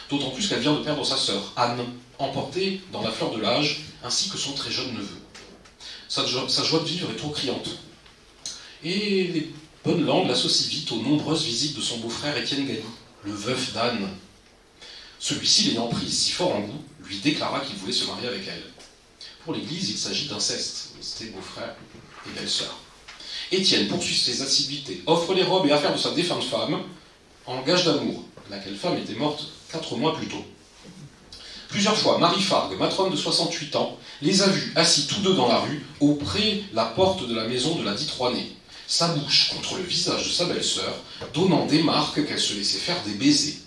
D'autant plus qu'elle vient de perdre sa sœur, Anne, emportée dans la fleur de l'âge, ainsi que son très jeune neveu. Sa joie de vivre est trop criante. Et les bonnes langues l'associent vite aux nombreuses visites de son beau-frère Étienne Galli, le veuf d'Anne. Celui-ci, l'ayant prise si fort en goût, lui déclara qu'il voulait se marier avec elle. Pour l'Église, il s'agit d'inceste. C'était beau-frère et belle-sœur. Étienne poursuit ses assiduités, offre les robes et affaires de sa défunte femme en gage d'amour, laquelle femme était morte 4 mois plus tôt. Plusieurs fois, Marie Fargue, matrone de 68 ans, les a vus assis tous deux dans la rue, auprès la porte de la maison de la dite Rouanet, sa bouche contre le visage de sa belle-sœur, donnant des marques qu'elle se laissait faire des baisers.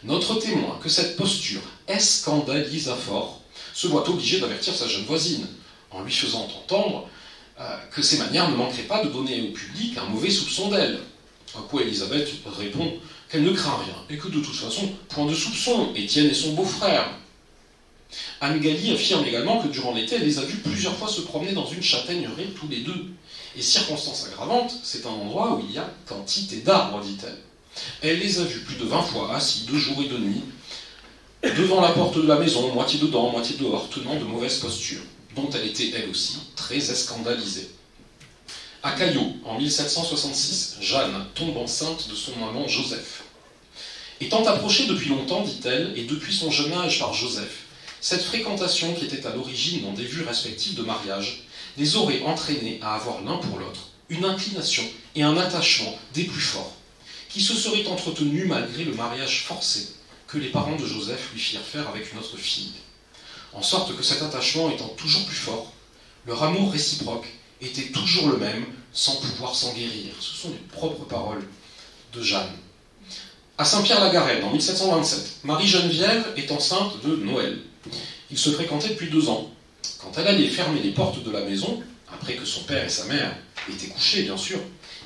Notre témoin, que cette posture escandalisa fort, se voit obligé d'avertir sa jeune voisine, en lui faisant entendre que ses manières ne manqueraient pas de donner au public un mauvais soupçon d'elle. À quoi Élisabeth répond qu'elle ne craint rien, et que de toute façon, point de soupçon, Étienne est son beau-frère. Anne Galli affirme également que durant l'été, elle les a vus plusieurs fois se promener dans une châtaigneraie tous les deux. Et circonstance aggravante, c'est un endroit où il y a quantité d'arbres, dit-elle. Elle les a vus plus de 20 fois assis 2 jours et 2 nuits, devant la porte de la maison, moitié dedans, moitié dehors, tenant de mauvaises postures, dont elle était elle aussi très escandalisée. À Caillaux, en 1766, Jeanne tombe enceinte de son amant Joseph. Étant approchée depuis longtemps, dit-elle, et depuis son jeune âge par Joseph, cette fréquentation qui était à l'origine dans des vues respectives de mariage les aurait entraînés à avoir l'un pour l'autre une inclination et un attachement des plus forts, qui se seraient entretenus malgré le mariage forcé que les parents de Joseph lui firent faire avec une autre fille. En sorte que cet attachement étant toujours plus fort, leur amour réciproque était toujours le même, sans pouvoir s'en guérir. Ce sont les propres paroles de Jeanne. À Saint-Pierre-la-Garenne, en 1727, Marie-Geneviève est enceinte de Noël. Ils se fréquentaient depuis 2 ans. Quand elle allait fermer les portes de la maison, après que son père et sa mère étaient couchés, bien sûr,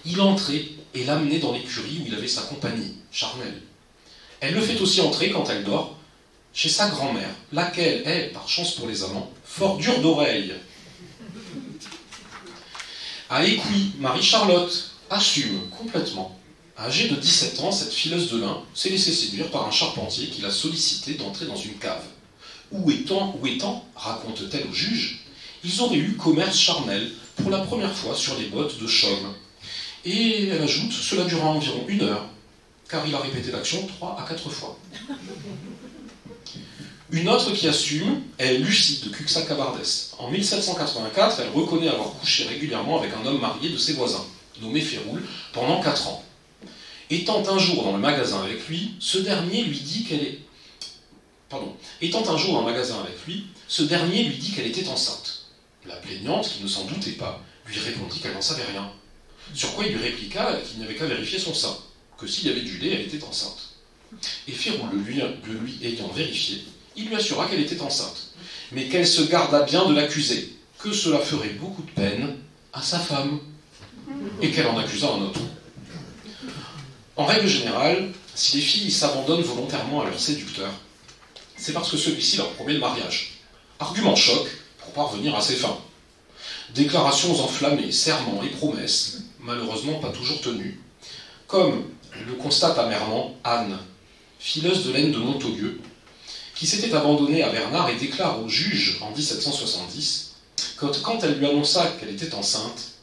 il entrait et l'amenait dans l'écurie où il avait sa compagnie, Charmel. Elle le fait aussi entrer, quand elle dort, chez sa grand-mère, laquelle est, par chance pour les amants, fort dure d'oreille. À Écouis, Marie-Charlotte assume complètement. Âgée de 17 ans, cette fileuse de lin s'est laissée séduire par un charpentier qui l'a sollicité d'entrer dans une cave. Où étant, raconte-t-elle au juge, ils auraient eu commerce charnel pour la première fois sur les bottes de Chaume. Et elle ajoute, cela dura environ 1 heure, car il a répété l'action 3 à 4 fois. Une autre qui assume est Lucie de Cuxac-Cabardès. En 1784, elle reconnaît avoir couché régulièrement avec un homme marié de ses voisins, nommé Féroul, pendant 4 ans. Étant un jour dans le magasin avec lui, ce dernier lui dit qu'elle était enceinte. La plaignante, qui ne s'en doutait pas, lui répondit qu'elle n'en savait rien. Sur quoi il lui répliqua qu'il n'y avait qu'à vérifier son sein, que s'il y avait du lait, elle était enceinte. Et Féroul, le lui ayant vérifié, il lui assura qu'elle était enceinte, mais qu'elle se garda bien de l'accuser, que cela ferait beaucoup de peine à sa femme, et qu'elle en accusa un autre. En règle générale, si les filles s'abandonnent volontairement à leur séducteur, c'est parce que celui-ci leur promet le mariage. Argument choc pour parvenir à ses fins. Déclarations enflammées, serments et promesses, malheureusement pas toujours tenues. Comme le constate amèrement Anne, fileuse de laine de Montaulieu, qui s'était abandonnée à Bernard et déclare au juge en 1770 que quand elle lui annonça qu'elle était enceinte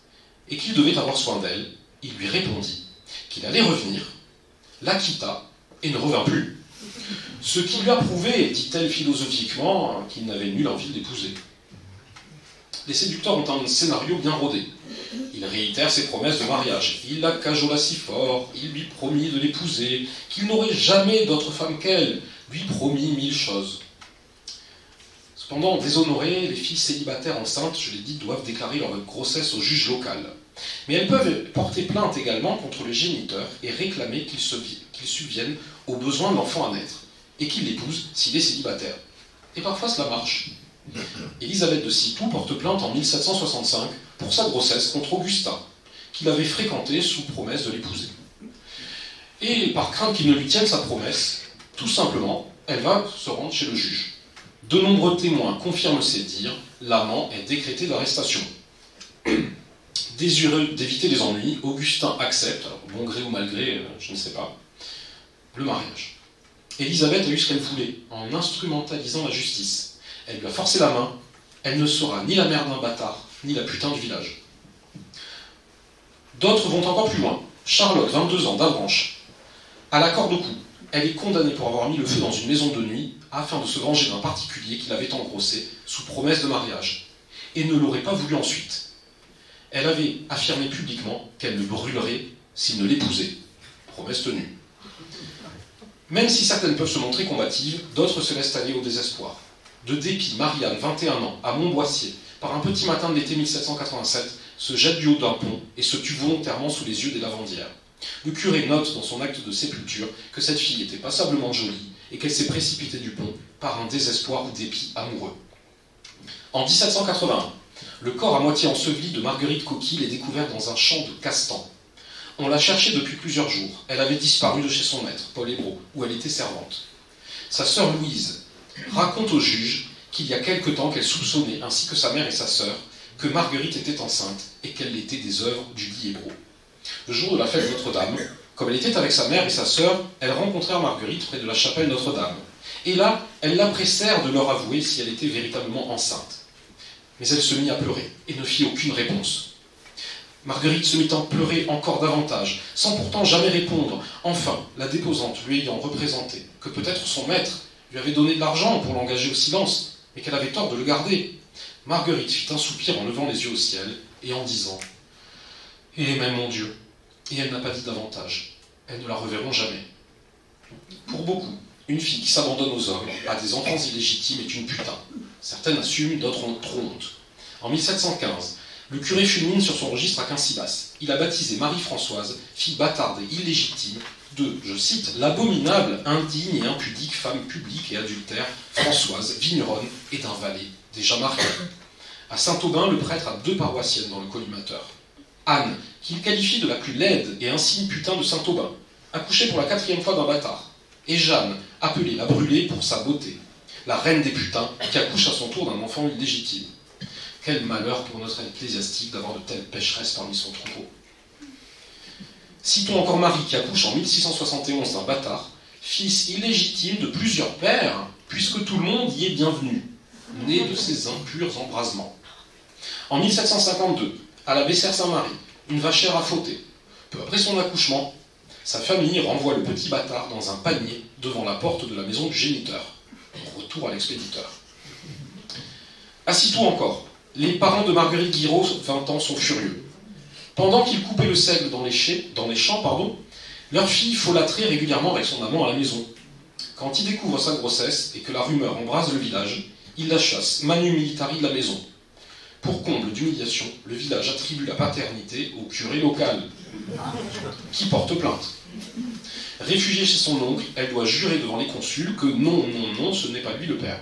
et qu'il devait avoir soin d'elle, il lui répondit qu'il allait revenir, la quitta et ne revint plus. Ce qui lui a prouvé, dit-elle philosophiquement, qu'il n'avait nulle envie de l'épouser. Les séducteurs ont un scénario bien rodé. Il réitère ses promesses de mariage. Il la cajola si fort, il lui promit de l'épouser, qu'il n'aurait jamais d'autre femme qu'elle, lui promit 1000 choses. Cependant, déshonorées, les filles célibataires enceintes, je l'ai dit, doivent déclarer leur grossesse au juge local. Mais elles peuvent porter plainte également contre le géniteur et réclamer qu'il subvienne aux besoins de l'enfant à naître, et qu'il l'épouse s'il est célibataire. Et parfois cela marche. Élisabeth de Cîteaux porte plainte en 1765 pour sa grossesse contre Augustin, qu'il avait fréquenté sous promesse de l'épouser. Et par crainte qu'il ne lui tienne sa promesse, tout simplement, elle va se rendre chez le juge. De nombreux témoins confirment ses dires, l'amant est décrété d'arrestation. Désireux d'éviter les ennuis, Augustin accepte, alors bon gré ou mal gré, je ne sais pas, le mariage. Élisabeth a eu ce qu'elle voulait, en instrumentalisant la justice. Elle lui a forcé la main, elle ne sera ni la mère d'un bâtard, ni la putain du village. D'autres vont encore plus loin. Charlotte, 22 ans, d'Avranches, à la corde au cou. Elle est condamnée pour avoir mis le feu dans une maison de nuit afin de se venger d'un particulier qui l'avait engrossée sous promesse de mariage, et ne l'aurait pas voulu ensuite. Elle avait affirmé publiquement qu'elle le brûlerait s'il ne l'épousait. Promesse tenue. Même si certaines peuvent se montrer combatives, d'autres se laissent aller au désespoir. De dépit, Marianne, 21 ans, à Montboissier, par un petit matin de l'été 1787, se jette du haut d'un pont et se tue volontairement sous les yeux des lavandières. Le curé note dans son acte de sépulture que cette fille était passablement jolie et qu'elle s'est précipitée du pont par un désespoir de dépit amoureux. En 1781, le corps à moitié enseveli de Marguerite Coquille est découvert dans un champ de Castan. On l'a cherchée depuis plusieurs jours. Elle avait disparu de chez son maître, Paul Hébreau, où elle était servante. Sa sœur Louise raconte au juge qu'il y a quelque temps qu'elle soupçonnait, ainsi que sa mère et sa sœur, que Marguerite était enceinte et qu'elle était des œuvres du dit Hébreau. Le jour de la fête Notre-Dame, comme elle était avec sa mère et sa sœur, elles rencontrèrent Marguerite près de la chapelle Notre-Dame. Et là, elles la pressèrent de leur avouer si elle était véritablement enceinte. Mais elle se mit à pleurer et ne fit aucune réponse. Marguerite se mit à pleurer encore davantage, sans pourtant jamais répondre. Enfin, la déposante lui ayant représenté que peut-être son maître lui avait donné de l'argent pour l'engager au silence, mais qu'elle avait tort de le garder, Marguerite fit un soupir en levant les yeux au ciel et en disant « Il est même mon Dieu !» Et elle n'a pas dit davantage. Elles ne la reverront jamais. Pour beaucoup, une fille qui s'abandonne aux hommes, à des enfants illégitimes, est une putain. Certaines assument, d'autres ont trop honte. En 1715, le curé fulmine sur son registre à Quincibas. Il a baptisé Marie-Françoise, fille bâtarde et illégitime, de, je cite, l'abominable, indigne et impudique femme publique et adultère, Françoise, vigneronne et d'un valet, déjà marqué. À Saint-Aubin, le prêtre a 2 paroissiennes dans le collimateur. Anne, qu'il qualifie de la plus laide et insigne putain de Saint-Aubin, accouchée pour la 4e fois d'un bâtard. Et Jeanne, appelée la brûlée pour sa beauté, la reine des putains, qui accouche à son tour d'un enfant illégitime. Quel malheur pour notre ecclésiastique d'avoir de telles pécheresses parmi son troupeau. Citons encore Marie qui accouche en 1671 d'un bâtard, fils illégitime de plusieurs pères, puisque tout le monde y est bienvenu, né de ses impurs embrasements. En 1752, à la Bessères-Saint-Marie, une vachère a fauté. Peu après son accouchement, sa famille renvoie le petit bâtard dans un panier devant la porte de la maison du géniteur. Retour à l'expéditeur. À Cîteaux encore, les parents de Marguerite Guiraud, 20 ans, sont furieux. Pendant qu'ils coupaient le seigle dans les champs, leur fille folâtrait régulièrement avec son amant à la maison. Quand il découvre sa grossesse et que la rumeur embrase le village, il la chasse, manu militari de la maison. Pour comble d'humiliation, le village attribue la paternité au curé local, qui porte plainte. Réfugiée chez son oncle, elle doit jurer devant les consuls que non, non, non, ce n'est pas lui le père.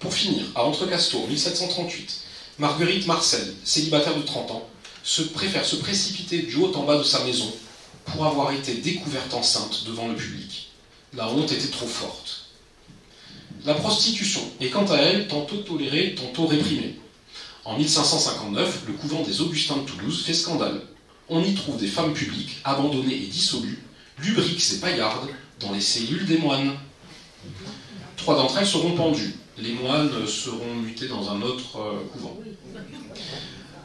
Pour finir, à Entrecasteaux, 1738, Marguerite Marcel, célibataire de 30 ans, préfère se précipiter du haut en bas de sa maison pour avoir été découverte enceinte devant le public. La honte était trop forte. La prostitution est quant à elle tantôt tolérée, tantôt réprimée. En 1559, le couvent des Augustins de Toulouse fait scandale. On y trouve des femmes publiques, abandonnées et dissolues, lubriques et paillardes, dans les cellules des moines. 3 d'entre elles seront pendues. Les moines seront mutés dans un autre couvent.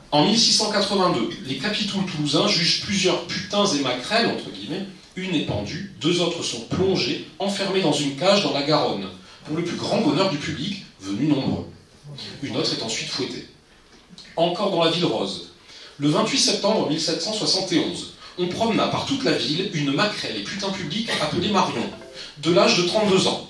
En 1682, les capitouls toulousains jugent plusieurs putains et maquerelles, entre guillemets. Une est pendue, 2 autres sont plongées, enfermées dans une cage dans la Garonne, pour le plus grand bonheur du public, venu nombreux. Une autre est ensuite fouettée. Encore dans la ville rose. Le 28 septembre 1771, on promena par toute la ville une maquerelle et putain publique appelée Marion, de l'âge de 32 ans.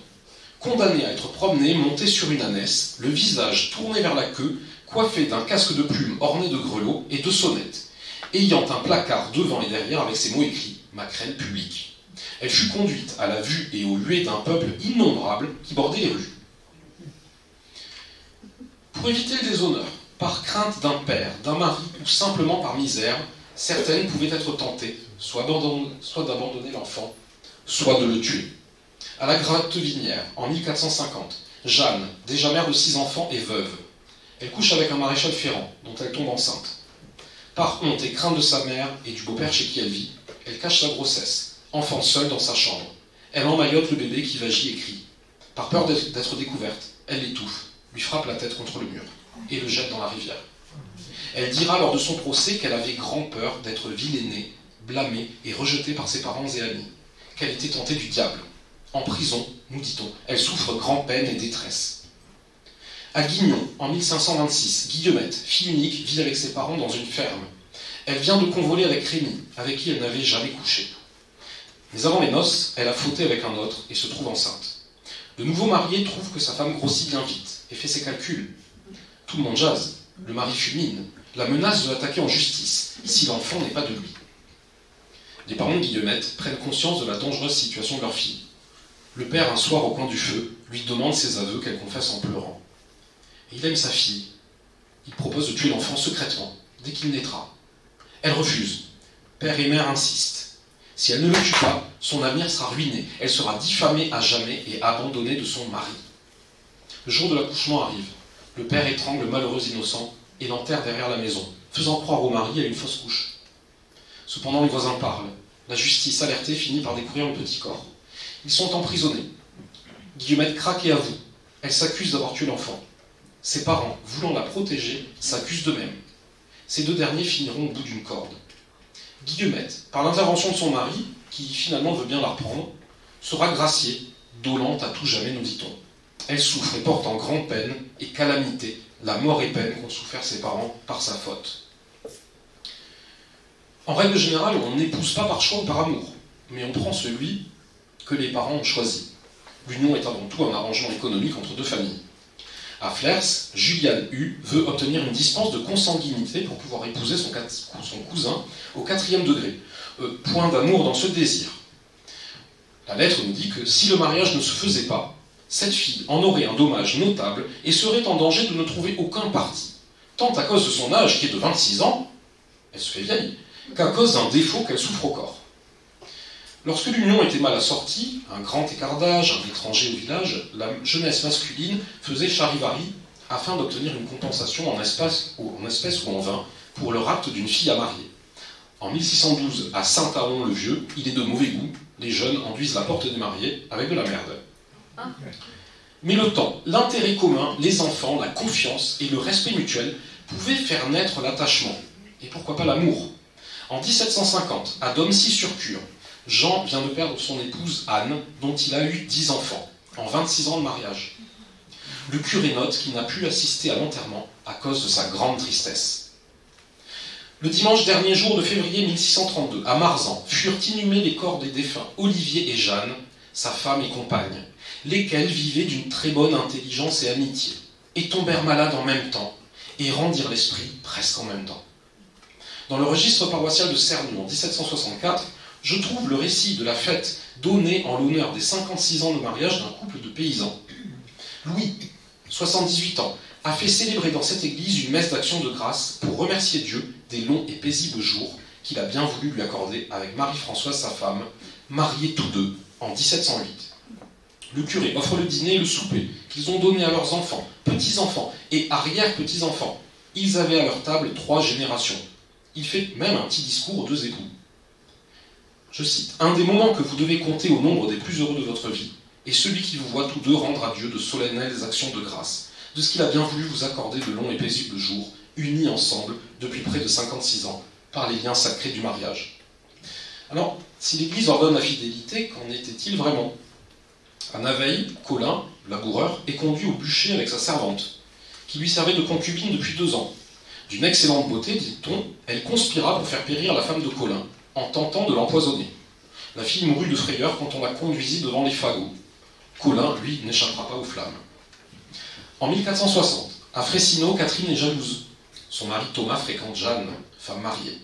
Condamnée à être promenée, montée sur une ânesse, le visage tourné vers la queue, coiffée d'un casque de plumes orné de grelots et de sonnettes, ayant un placard devant et derrière avec ces mots écrits « Maquerelle publique ». Elle fut conduite à la vue et aux huées d'un peuple innombrable qui bordait les rues. Pour éviter le déshonneur, par crainte d'un père, d'un mari ou simplement par misère, certaines pouvaient être tentées, soit d'abandonner l'enfant, soit de le tuer. À la Grattevinière, en 1450, Jeanne, déjà mère de 6 enfants, est veuve. Elle couche avec un maréchal Ferrand, dont elle tombe enceinte. Par honte et crainte de sa mère et du beau-père chez qui elle vit, elle cache sa grossesse, enfant seule dans sa chambre. Elle emmaillote le bébé qui vagit et crie. Par peur d'être découverte, elle l'étouffe, lui frappe la tête contre le mur et le jette dans la rivière. Elle dira lors de son procès qu'elle avait grand peur d'être vilainée, blâmée et rejetée par ses parents et amis, qu'elle était tentée du diable. En prison, nous dit-on, elle souffre grand-peine et détresse. À Guignon, en 1526, Guillemette, fille unique, vit avec ses parents dans une ferme. Elle vient de convoler avec Rémy, avec qui elle n'avait jamais couché. Mais avant les noces, elle a fauté avec un autre et se trouve enceinte. Le nouveau marié trouve que sa femme grossit bien vite et fait ses calculs. Tout le monde jase, le mari fulmine, la menace de l'attaquer en justice, si l'enfant n'est pas de lui. Les parents de Guillemette prennent conscience de la dangereuse situation de leur fille. Le père, un soir au coin du feu, lui demande ses aveux qu'elle confesse en pleurant. Il aime sa fille. Il propose de tuer l'enfant secrètement, dès qu'il naîtra. Elle refuse. Père et mère insistent. Si elle ne le tue pas, son avenir sera ruiné. Elle sera diffamée à jamais et abandonnée de son mari. Le jour de l'accouchement arrive. Le père étrangle le malheureux innocent et l'enterre derrière la maison, faisant croire au mari à une fausse couche. Cependant, les voisins parlent. La justice, alertée, finit par découvrir le petit corps. Ils sont emprisonnés. Guillemette craque et avoue. Elle s'accuse d'avoir tué l'enfant. Ses parents, voulant la protéger, s'accusent d'eux-mêmes. Ces 2 derniers finiront au bout d'une corde. Guillemette, par l'intervention de son mari, qui finalement veut bien la reprendre, sera graciée, dolente à tout jamais, nous dit-on. Elle souffre et porte en grande peine et calamité la mort et peine qu'ont souffert ses parents par sa faute. En règle générale, on n'épouse pas par choix ou par amour, mais on prend celui que les parents ont choisi. L'union est avant tout un arrangement économique entre 2 familles. À Flers, Juliane Hu veut obtenir une dispense de consanguinité pour pouvoir épouser son cousin au 4e degré. Point d'amour dans ce désir. La lettre nous dit que si le mariage ne se faisait pas, cette fille en aurait un dommage notable et serait en danger de ne trouver aucun parti, tant à cause de son âge qui est de 26 ans, elle se fait vieille, qu'à cause d'un défaut qu'elle souffre au corps. Lorsque l'union était mal assortie, un grand écart d'âge, un étranger au village, la jeunesse masculine faisait charivari afin d'obtenir une compensation en espèces ou en vin pour le rapt d'une fille à marier. En 1612, à Saint-Aon-le-Vieux, il est de mauvais goût, les jeunes enduisent la porte des mariés avec de la merde. Mais le temps, l'intérêt commun, les enfants, la confiance et le respect mutuel pouvaient faire naître l'attachement. Et pourquoi pas l'amour ? En 1750, à Domcy-sur-Cure, Jean vient de perdre son épouse Anne, dont il a eu 10 enfants, en 26 ans de mariage. Le curé note qu'il n'a pu assister à l'enterrement à cause de sa grande tristesse. Le dimanche dernier jour de février 1632, à Marzan, furent inhumés les corps des défunts Olivier et Jeanne, sa femme et compagne, lesquels vivaient d'une très bonne intelligence et amitié, et tombèrent malades en même temps, et rendirent l'esprit presque en même temps. Dans le registre paroissial de Cernu en 1764, je trouve le récit de la fête donnée en l'honneur des 56 ans de mariage d'un couple de paysans. Louis, 78 ans, a fait célébrer dans cette église une messe d'action de grâce pour remercier Dieu des longs et paisibles jours qu'il a bien voulu lui accorder avec Marie-Françoise, sa femme, mariés tous deux en 1708. Le curé offre le dîner et le souper qu'ils ont donné à leurs enfants, petits-enfants et arrière-petits-enfants. Ils avaient à leur table 3 générations. Il fait même un petit discours aux 2 époux. Je cite, « Un des moments que vous devez compter au nombre des plus heureux de votre vie est celui qui vous voit tous deux rendre à Dieu de solennelles actions de grâce, de ce qu'il a bien voulu vous accorder de longs et paisibles jours, unis ensemble depuis près de 56 ans, par les liens sacrés du mariage. » Alors, si l'Église ordonne la fidélité, qu'en était-il vraiment? À Naveil, Colin, laboureur, est conduit au bûcher avec sa servante, qui lui servait de concubine depuis 2 ans. D'une excellente beauté, dit-on, elle conspira pour faire périr la femme de Colin, en tentant de l'empoisonner. La fille mourut de frayeur quand on la conduisit devant les fagots. Colin, lui, n'échappera pas aux flammes. En 1460, à Fressino, Catherine est jalouse. Son mari Thomas fréquente Jeanne, femme mariée.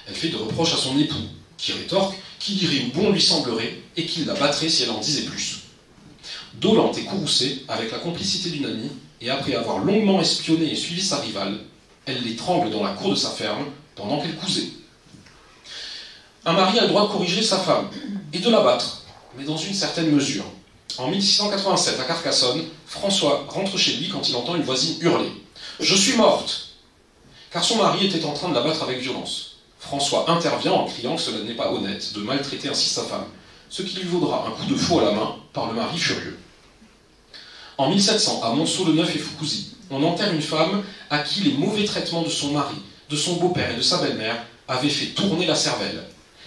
Elle fait des reproches à son époux, qui rétorque qu'il irait où bon lui semblerait et qu'il la battrait si elle en disait plus. Dolente et courroucée, avec la complicité d'une amie, et après avoir longuement espionné et suivi sa rivale, elle l'étrangle dans la cour de sa ferme pendant qu'elle cousait. Un mari a le droit de corriger sa femme et de la battre, mais dans une certaine mesure. En 1687, à Carcassonne, François rentre chez lui quand il entend une voisine hurler « Je suis morte !» car son mari était en train de la battre avec violence. François intervient en criant que cela n'est pas honnête de maltraiter ainsi sa femme, ce qui lui vaudra un coup de fouet à la main par le mari furieux. En 1700, à Monceau-le-Neuf et Foucousy, on enterre une femme à qui les mauvais traitements de son mari, de son beau-père et de sa belle-mère avaient fait tourner la cervelle.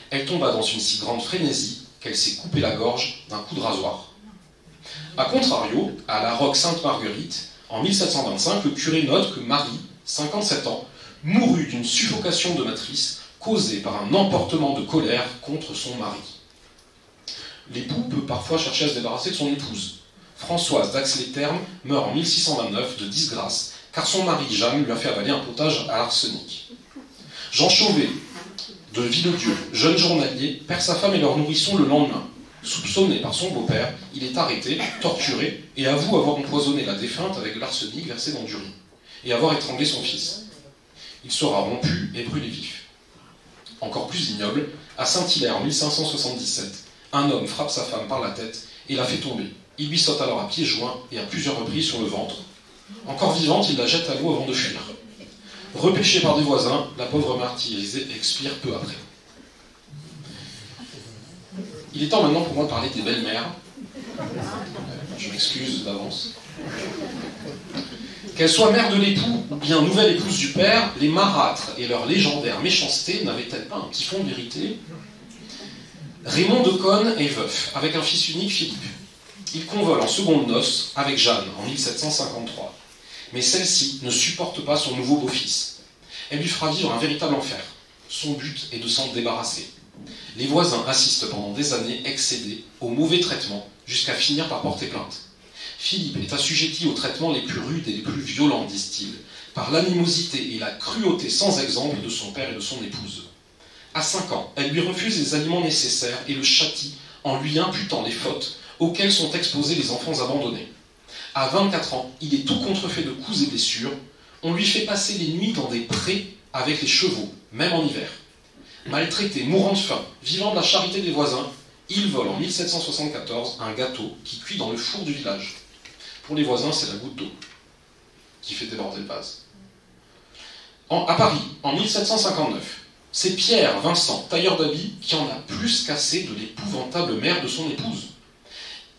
Elle tomba dans une si grande frénésie qu'elle s'est coupée la gorge d'un coup de rasoir. A contrario, à la Roque Sainte-Marguerite, en 1725, le curé note que Marie, 57 ans, mourut d'une suffocation de matrice causée par un emportement de colère contre son mari. L'époux peut parfois chercher à se débarrasser de son épouse. Françoise d'Ax-les-Thermes meurt en 1629 de disgrâce, car son mari Jeanne lui a fait avaler un potage à l'arsenic. Jean Chauvet, de Villedieu, jeune journalier, perd sa femme et leur nourrisson le lendemain. Soupçonné par son beau-père, il est arrêté, torturé, et avoue avoir empoisonné la défunte avec de l'arsenic versé dans du riz, et avoir étranglé son fils. Il sera rompu et brûlé vif. Encore plus ignoble, à Saint-Hilaire en 1577, un homme frappe sa femme par la tête et la fait tomber. Il lui saute alors à pieds joints et à plusieurs reprises sur le ventre. Encore vivante, il la jette à l'eau avant de fuir. Repêchée par des voisins, la pauvre martyrisée expire peu après. Il est temps maintenant pour moi de parler des belles-mères. Je m'excuse d'avance. Qu'elles soient mères de l'époux ou bien nouvelle épouse du père, les marâtres et leur légendaire méchanceté n'avaient-elles pas un petit fond de vérité? Raymond de Cône est veuf, avec un fils unique, Philippe. Il convole en seconde noces avec Jeanne en 1753. Mais celle-ci ne supporte pas son nouveau beau-fils. Elle lui fera vivre un véritable enfer. Son but est de s'en débarrasser. Les voisins assistent pendant des années excédés au mauvais traitement, jusqu'à finir par porter plainte. Philippe est assujetti aux traitements les plus rudes et les plus violents, disent-ils, par l'animosité et la cruauté sans exemple de son père et de son épouse. À 5 ans, elle lui refuse les aliments nécessaires et le châtie en lui imputant les fautes auxquelles sont exposés les enfants abandonnés. À 24 ans, il est tout contrefait de coups et blessures. On lui fait passer les nuits dans des prés avec les chevaux, même en hiver. Maltraité, mourant de faim, vivant de la charité des voisins, il vole en 1774 un gâteau qui cuit dans le four du village. Pour les voisins, c'est la goutte d'eau qui fait déborder le vase. À Paris, en 1759, c'est Pierre Vincent, tailleur d'habits, qui en a plus cassé de l'épouvantable mère de son épouse.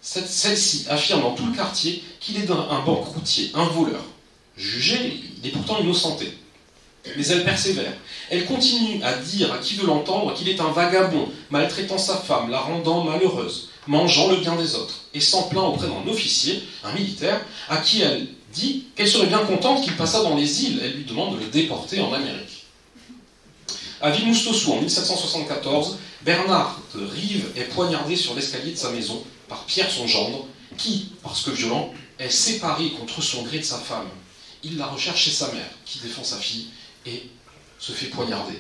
Celle-ci affirme dans tout le quartier qu'il est un banqueroutier, un voleur. Jugé, il est pourtant innocenté. Mais elle persévère. Elle continue à dire à qui veut l'entendre qu'il est un vagabond, maltraitant sa femme, la rendant malheureuse, mangeant le bien des autres, et s'en plaint auprès d'un officier, un militaire, à qui elle dit qu'elle serait bien contente qu'il passât dans les îles. Elle lui demande de le déporter en Amérique. À Villemoustaussou, en 1774, Bernard de Rive est poignardé sur l'escalier de sa maison par Pierre son gendre, qui, parce que violent, est séparé contre son gré de sa femme. il la recherche chez sa mère, qui défend sa fille, et se fait poignarder.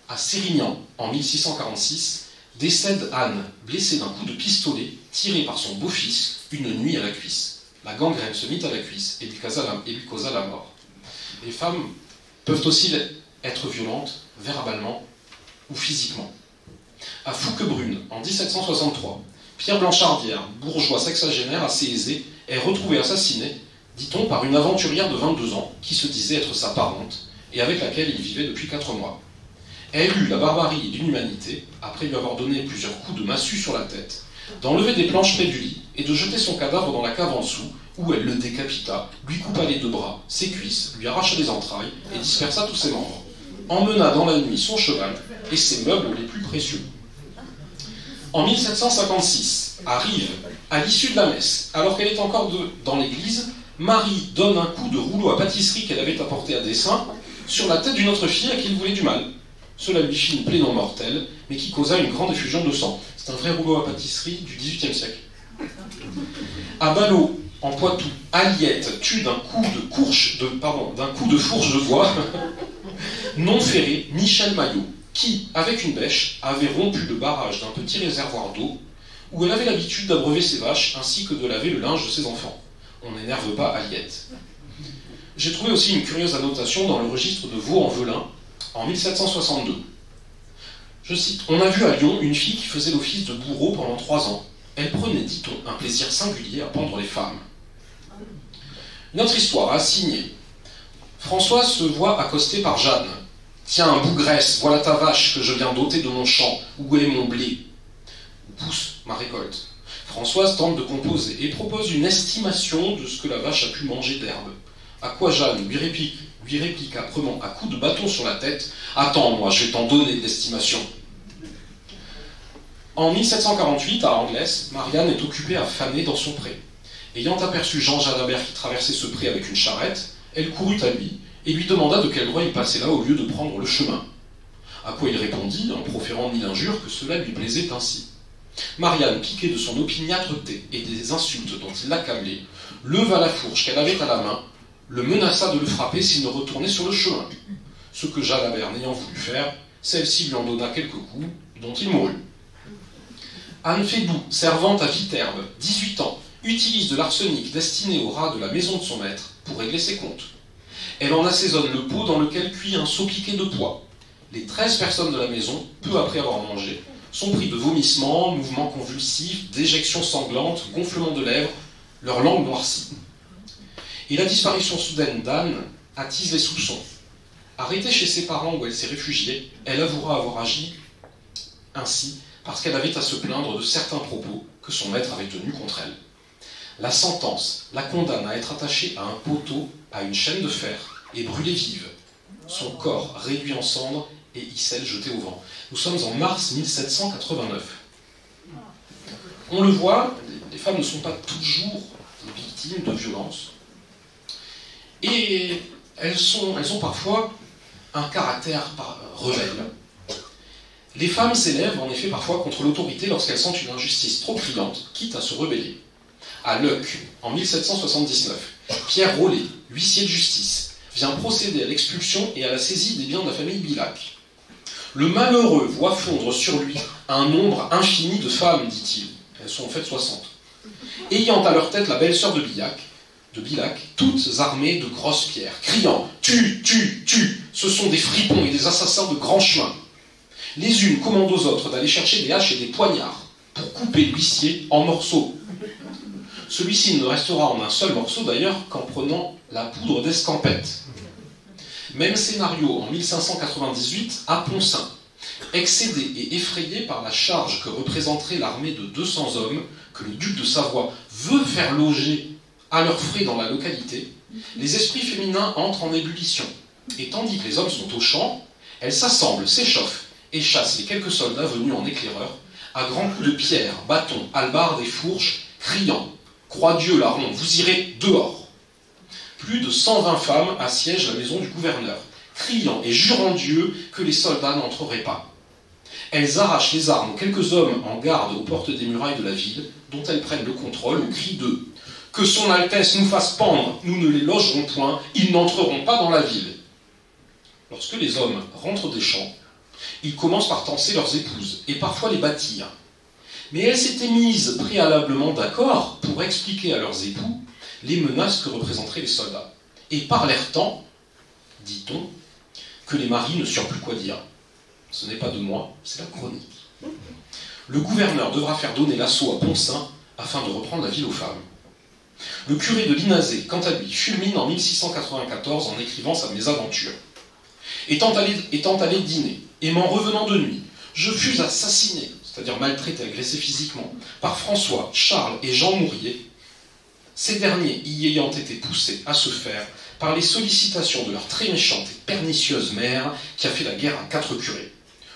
À Sérignan, en 1646, décède Anne, blessée d'un coup de pistolet tiré par son beau-fils une nuit à la cuisse. La gangrène se mit à la cuisse et lui causa la mort. Les femmes peuvent aussi être violentes, verbalement ou physiquement. À Fouquebrune, en 1763, Pierre Blanchardierre, bourgeois sexagénaire assez aisé, est retrouvé assassiné, dit-on, par une aventurière de 22 ans qui se disait être sa parente et avec laquelle il vivait depuis 4 mois. Elle eut la barbarie et l'inhumanité, après lui avoir donné plusieurs coups de massue sur la tête, d'enlever des planches près du lit et de jeter son cadavre dans la cave en dessous, où elle le décapita, lui coupa les 2 bras, ses cuisses, lui arracha les entrailles et dispersa tous ses membres. Emmena dans la nuit son cheval et ses meubles les plus précieux. En 1756, arrive, à l'issue de la messe, alors qu'elle est encore dans l'église, Marie donne un coup de rouleau à pâtisserie qu'elle avait apporté à dessein sur la tête d'une autre fille à qui il voulait du mal. Cela lui fit une plaie non mortelle, mais qui causa une grande effusion de sang. C'est un vrai rouleau à pâtisserie du XVIIIe siècle. À Ballot, en Poitou, Aliette tue d'un coup de fourche de bois non ferré Michel Maillot, qui, avec une bêche, avait rompu le barrage d'un petit réservoir d'eau où elle avait l'habitude d'abreuver ses vaches ainsi que de laver le linge de ses enfants. On n'énerve pas Aliette. J'ai trouvé aussi une curieuse annotation dans le registre de Vaux-en-Velin, en 1762. Je cite, « On a vu à Lyon une fille qui faisait l'office de bourreau pendant 3 ans. Elle prenait, dit-on, un plaisir singulier à pendre les femmes. » Notre histoire a signé. François se voit accosté par Jeanne. « Tiens, bougresse, voilà ta vache que je viens d'ôter de mon champ. Où est mon blé ? Où pousse ma récolte ?» Françoise tente de composer et propose une estimation de ce que la vache a pu manger d'herbe. À quoi Jeanne lui réplique âprement à coups de bâton sur la tête « Attends, moi, je vais t'en donner de l'estimation. » En 1748, à Anglès, Marianne est occupée à faner dans son pré. Ayant aperçu Jean Jalabert qui traversait ce pré avec une charrette, elle courut à lui et lui demanda de quel droit il passait là au lieu de prendre le chemin. À quoi il répondit, en proférant mille injures, que cela lui plaisait ainsi. Marianne, piquée de son opiniâtreté et des insultes dont il l'accablait, leva la fourche qu'elle avait à la main, le menaça de le frapper s'il ne retournait sur le chemin. Ce que Jalabert n'ayant voulu faire, celle-ci lui en donna quelques coups, dont il mourut. Anne Fédoux, servante à Viterbe, 18 ans, utilise de l'arsenic destiné au rat de la maison de son maître pour régler ses comptes. Elle en assaisonne le pot dans lequel cuit un seau piqué de pois. Les 13 personnes de la maison, peu après avoir mangé, sont pris de vomissements, mouvements convulsifs, déjections sanglantes, gonflements de lèvres, leur langue noircie. Et la disparition soudaine d'Anne attise les soupçons. Arrêtée chez ses parents où elle s'est réfugiée, elle avouera avoir agi ainsi parce qu'elle avait à se plaindre de certains propos que son maître avait tenus contre elle. La sentence la condamne à être attachée à un poteau, à une chaîne de fer, et brûlée vive. Son corps réduit en cendres et icelle jeté au vent. Nous sommes en mars 1789. On le voit, les femmes ne sont pas toujours des victimes de violences. Et elles ont parfois un caractère rebelle. Les femmes s'élèvent en effet parfois contre l'autorité lorsqu'elles sentent une injustice trop criante, quitte à se rebeller. À Leuc, en 1779, Pierre Rollet, huissier de justice, vient procéder à l'expulsion et à la saisie des biens de la famille Bilac. Le malheureux voit fondre sur lui un nombre infini de femmes, dit-il. Elles sont en fait 60. Ayant à leur tête la belle-sœur de Bilac, toutes armées de grosses pierres, criant « Tue, tue, tue ! Ce sont des fripons et des assassins de grand chemin !» Les unes commandent aux autres d'aller chercher des haches et des poignards pour couper l'huissier en morceaux. Celui-ci ne restera en un seul morceau d'ailleurs qu'en prenant la poudre d'escampette. Même scénario en 1598 à Poncin. Excédé et effrayé par la charge que représenterait l'armée de 200 hommes que le duc de Savoie veut faire loger à leurs frais dans la localité, les esprits féminins entrent en ébullition. Et tandis que les hommes sont au champ, elles s'assemblent, s'échauffent et chassent les quelques soldats venus en éclaireur à grands coups de pierre, bâtons, hallebardes et fourches, criant « Croix Dieu, larron, vous irez dehors !» Plus de 120 femmes assiègent la maison du gouverneur, criant et jurant Dieu que les soldats n'entreraient pas. Elles arrachent les armes aux quelques hommes en garde aux portes des murailles de la ville, dont elles prennent le contrôle au cri de « Que son Altesse nous fasse pendre, nous ne les logerons point, ils n'entreront pas dans la ville. Lorsque les hommes rentrent des champs, ils commencent par tancer leurs épouses, et parfois les bâtir. Mais elles s'étaient mises préalablement d'accord pour expliquer à leurs époux les menaces que représenteraient les soldats. Et parlèrent tant, dit-on, que les maris ne surent plus quoi dire. Ce n'est pas de moi, c'est la chronique. Le gouverneur devra faire donner l'assaut à Poncin afin de reprendre la ville aux femmes. Le curé de Linazé, quant à lui, fulmine en 1694 en écrivant sa mésaventure. Étant allé dîner, et m'en revenant de nuit, je fus assassiné, c'est-à-dire maltraité, agressé physiquement, par François, Charles et Jean Mourier, ces derniers y ayant été poussés à se faire par les sollicitations de leur très méchante et pernicieuse mère qui a fait la guerre à 4 curés.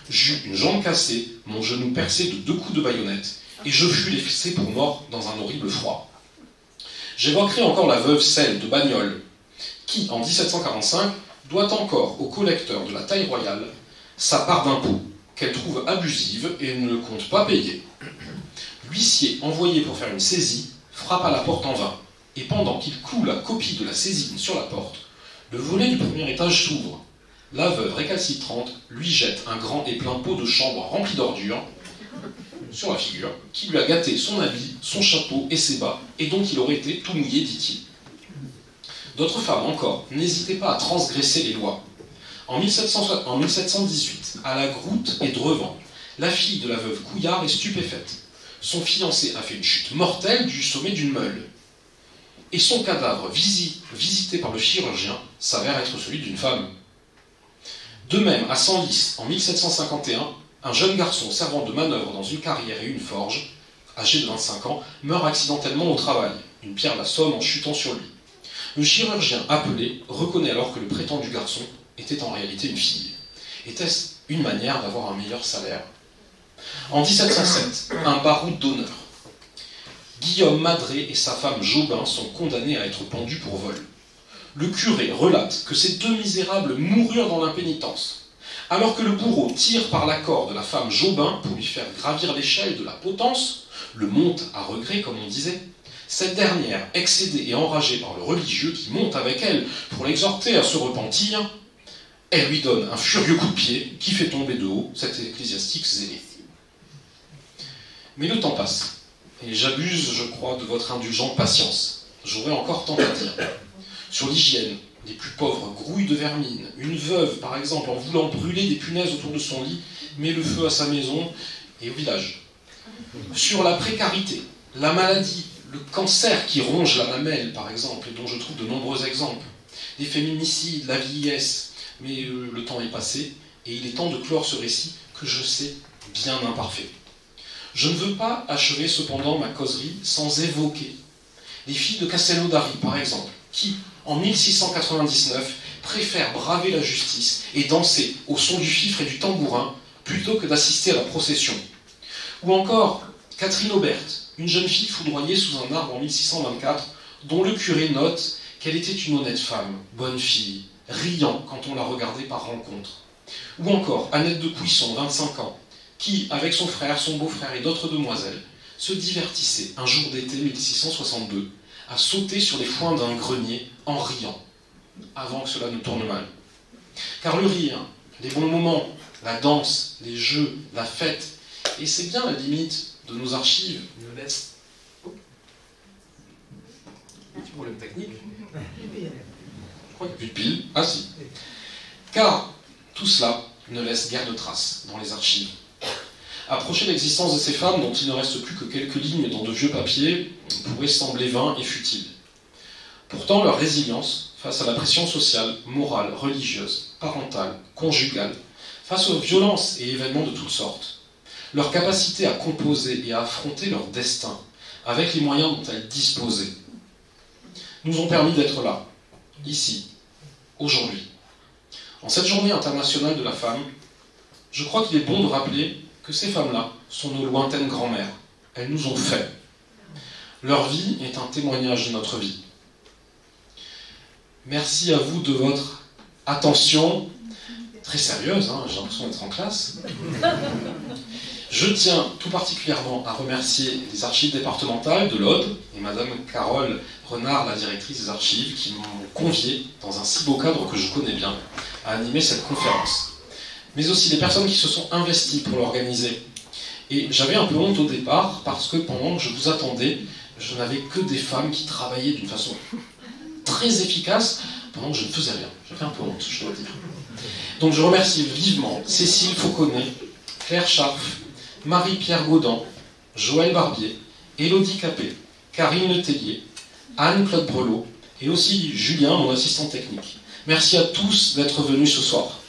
J'eus une jambe cassée, mon genou percé de 2 coups de baïonnette, et je fus laissé pour mort dans un horrible froid. J'évoquerai encore la veuve Selle de Bagnoles, qui, en 1745, doit encore au collecteur de la taille royale sa part d'impôt, qu'elle trouve abusive et ne compte pas payer. L'huissier envoyé pour faire une saisie frappe à la porte en vain, et pendant qu'il cloue la copie de la saisine sur la porte, le volet du premier étage s'ouvre. La veuve récalcitrante lui jette un grand et plein pot de chambre rempli d'ordures sur la figure, qui lui a gâté son habit, son chapeau et ses bas, et dont il aurait été tout mouillé, dit-il. D'autres femmes encore n'hésitaient pas à transgresser les lois. En 1718, à la Groute et Drevant, la fille de la veuve Couillard est stupéfaite. Son fiancé a fait une chute mortelle du sommet d'une meule. Et son cadavre, visité par le chirurgien, s'avère être celui d'une femme. De même, à Senlis, en 1751, un jeune garçon servant de manœuvre dans une carrière et une forge, âgé de 25 ans, meurt accidentellement au travail. Une pierre l'assomme en chutant sur lui. Le chirurgien appelé reconnaît alors que le prétendu garçon était en réalité une fille. Était-ce une manière d'avoir un meilleur salaire? En 1707, un baroud d'honneur. Guillaume Madré et sa femme Jobin sont condamnés à être pendus pour vol. Le curé relate que ces 2 misérables moururent dans l'impénitence. Alors que le bourreau tire par la corde la femme Jobin pour lui faire gravir l'échelle de la potence, le monte à regret comme on disait, cette dernière, excédée et enragée par le religieux qui monte avec elle pour l'exhorter à se repentir, elle lui donne un furieux coup de pied qui fait tomber de haut cet ecclésiastique zélé. Mais le temps passe, et j'abuse, je crois, de votre indulgente patience. J'aurais encore tant à dire. Sur l'hygiène, les plus pauvres grouillent de vermine. Une veuve, par exemple, en voulant brûler des punaises autour de son lit, met le feu à sa maison et au village. Sur la précarité, la maladie, le cancer qui ronge la mamelle, par exemple, et dont je trouve de nombreux exemples, les féminicides, la vieillesse, mais le temps est passé, et il est temps de clore ce récit que je sais bien imparfait. Je ne veux pas achever cependant ma causerie sans évoquer les filles de Castelnaudary, par exemple, qui, en 1699, préfèrent braver la justice et danser au son du fifre et du tambourin plutôt que d'assister à la procession. Ou encore Catherine Aubert, une jeune fille foudroyée sous un arbre en 1624, dont le curé note qu'elle était une honnête femme, bonne fille, riant quand on la regardait par rencontre. Ou encore Annette de Couisson, 25 ans, qui, avec son frère, son beau-frère et d'autres demoiselles, se divertissait un jour d'été 1662 à sauter sur les foins d'un grenier en riant, avant que cela ne tourne mal. Car le rire, les bons moments, la danse, les jeux, la fête, et c'est bien la limite de nos archives, ne laisse... Petit problème technique. Je crois qu'il n'y a plus de pile. Ah si. Car tout cela ne laisse guère de traces dans les archives. Approcher l'existence de ces femmes, dont il ne reste plus que quelques lignes dans de vieux papiers, pourrait sembler vain et futile. Pourtant, leur résilience face à la pression sociale, morale, religieuse, parentale, conjugale, face aux violences et événements de toutes sortes, leur capacité à composer et à affronter leur destin avec les moyens dont elles disposaient, nous ont permis d'être là, ici, aujourd'hui. En cette journée internationale de la femme, je crois qu'il est bon de rappeler que ces femmes-là sont nos lointaines grand-mères. Elles nous ont fait. Leur vie est un témoignage de notre vie. Merci à vous de votre attention, très sérieuse, hein, j'ai l'impression d'être en classe. Je tiens tout particulièrement à remercier les archives départementales de l'Aude et Madame Carole Renard, la directrice des archives, qui m'ont convié, dans un si beau cadre que je connais bien, à animer cette conférence. Mais aussi les personnes qui se sont investies pour l'organiser. Et j'avais un peu honte au départ, parce que pendant que je vous attendais, je n'avais que des femmes qui travaillaient d'une façon très efficace, pendant que je ne faisais rien. J'avais un peu honte, je dois dire. Donc je remercie vivement Cécile Fauconnet, Claire Scharf, Marie-Pierre Gaudan, Joël Barbier, Élodie Capet, Karine Letellier, Anne-Claude Brelot, et aussi Julien, mon assistant technique. Merci à tous d'être venus ce soir.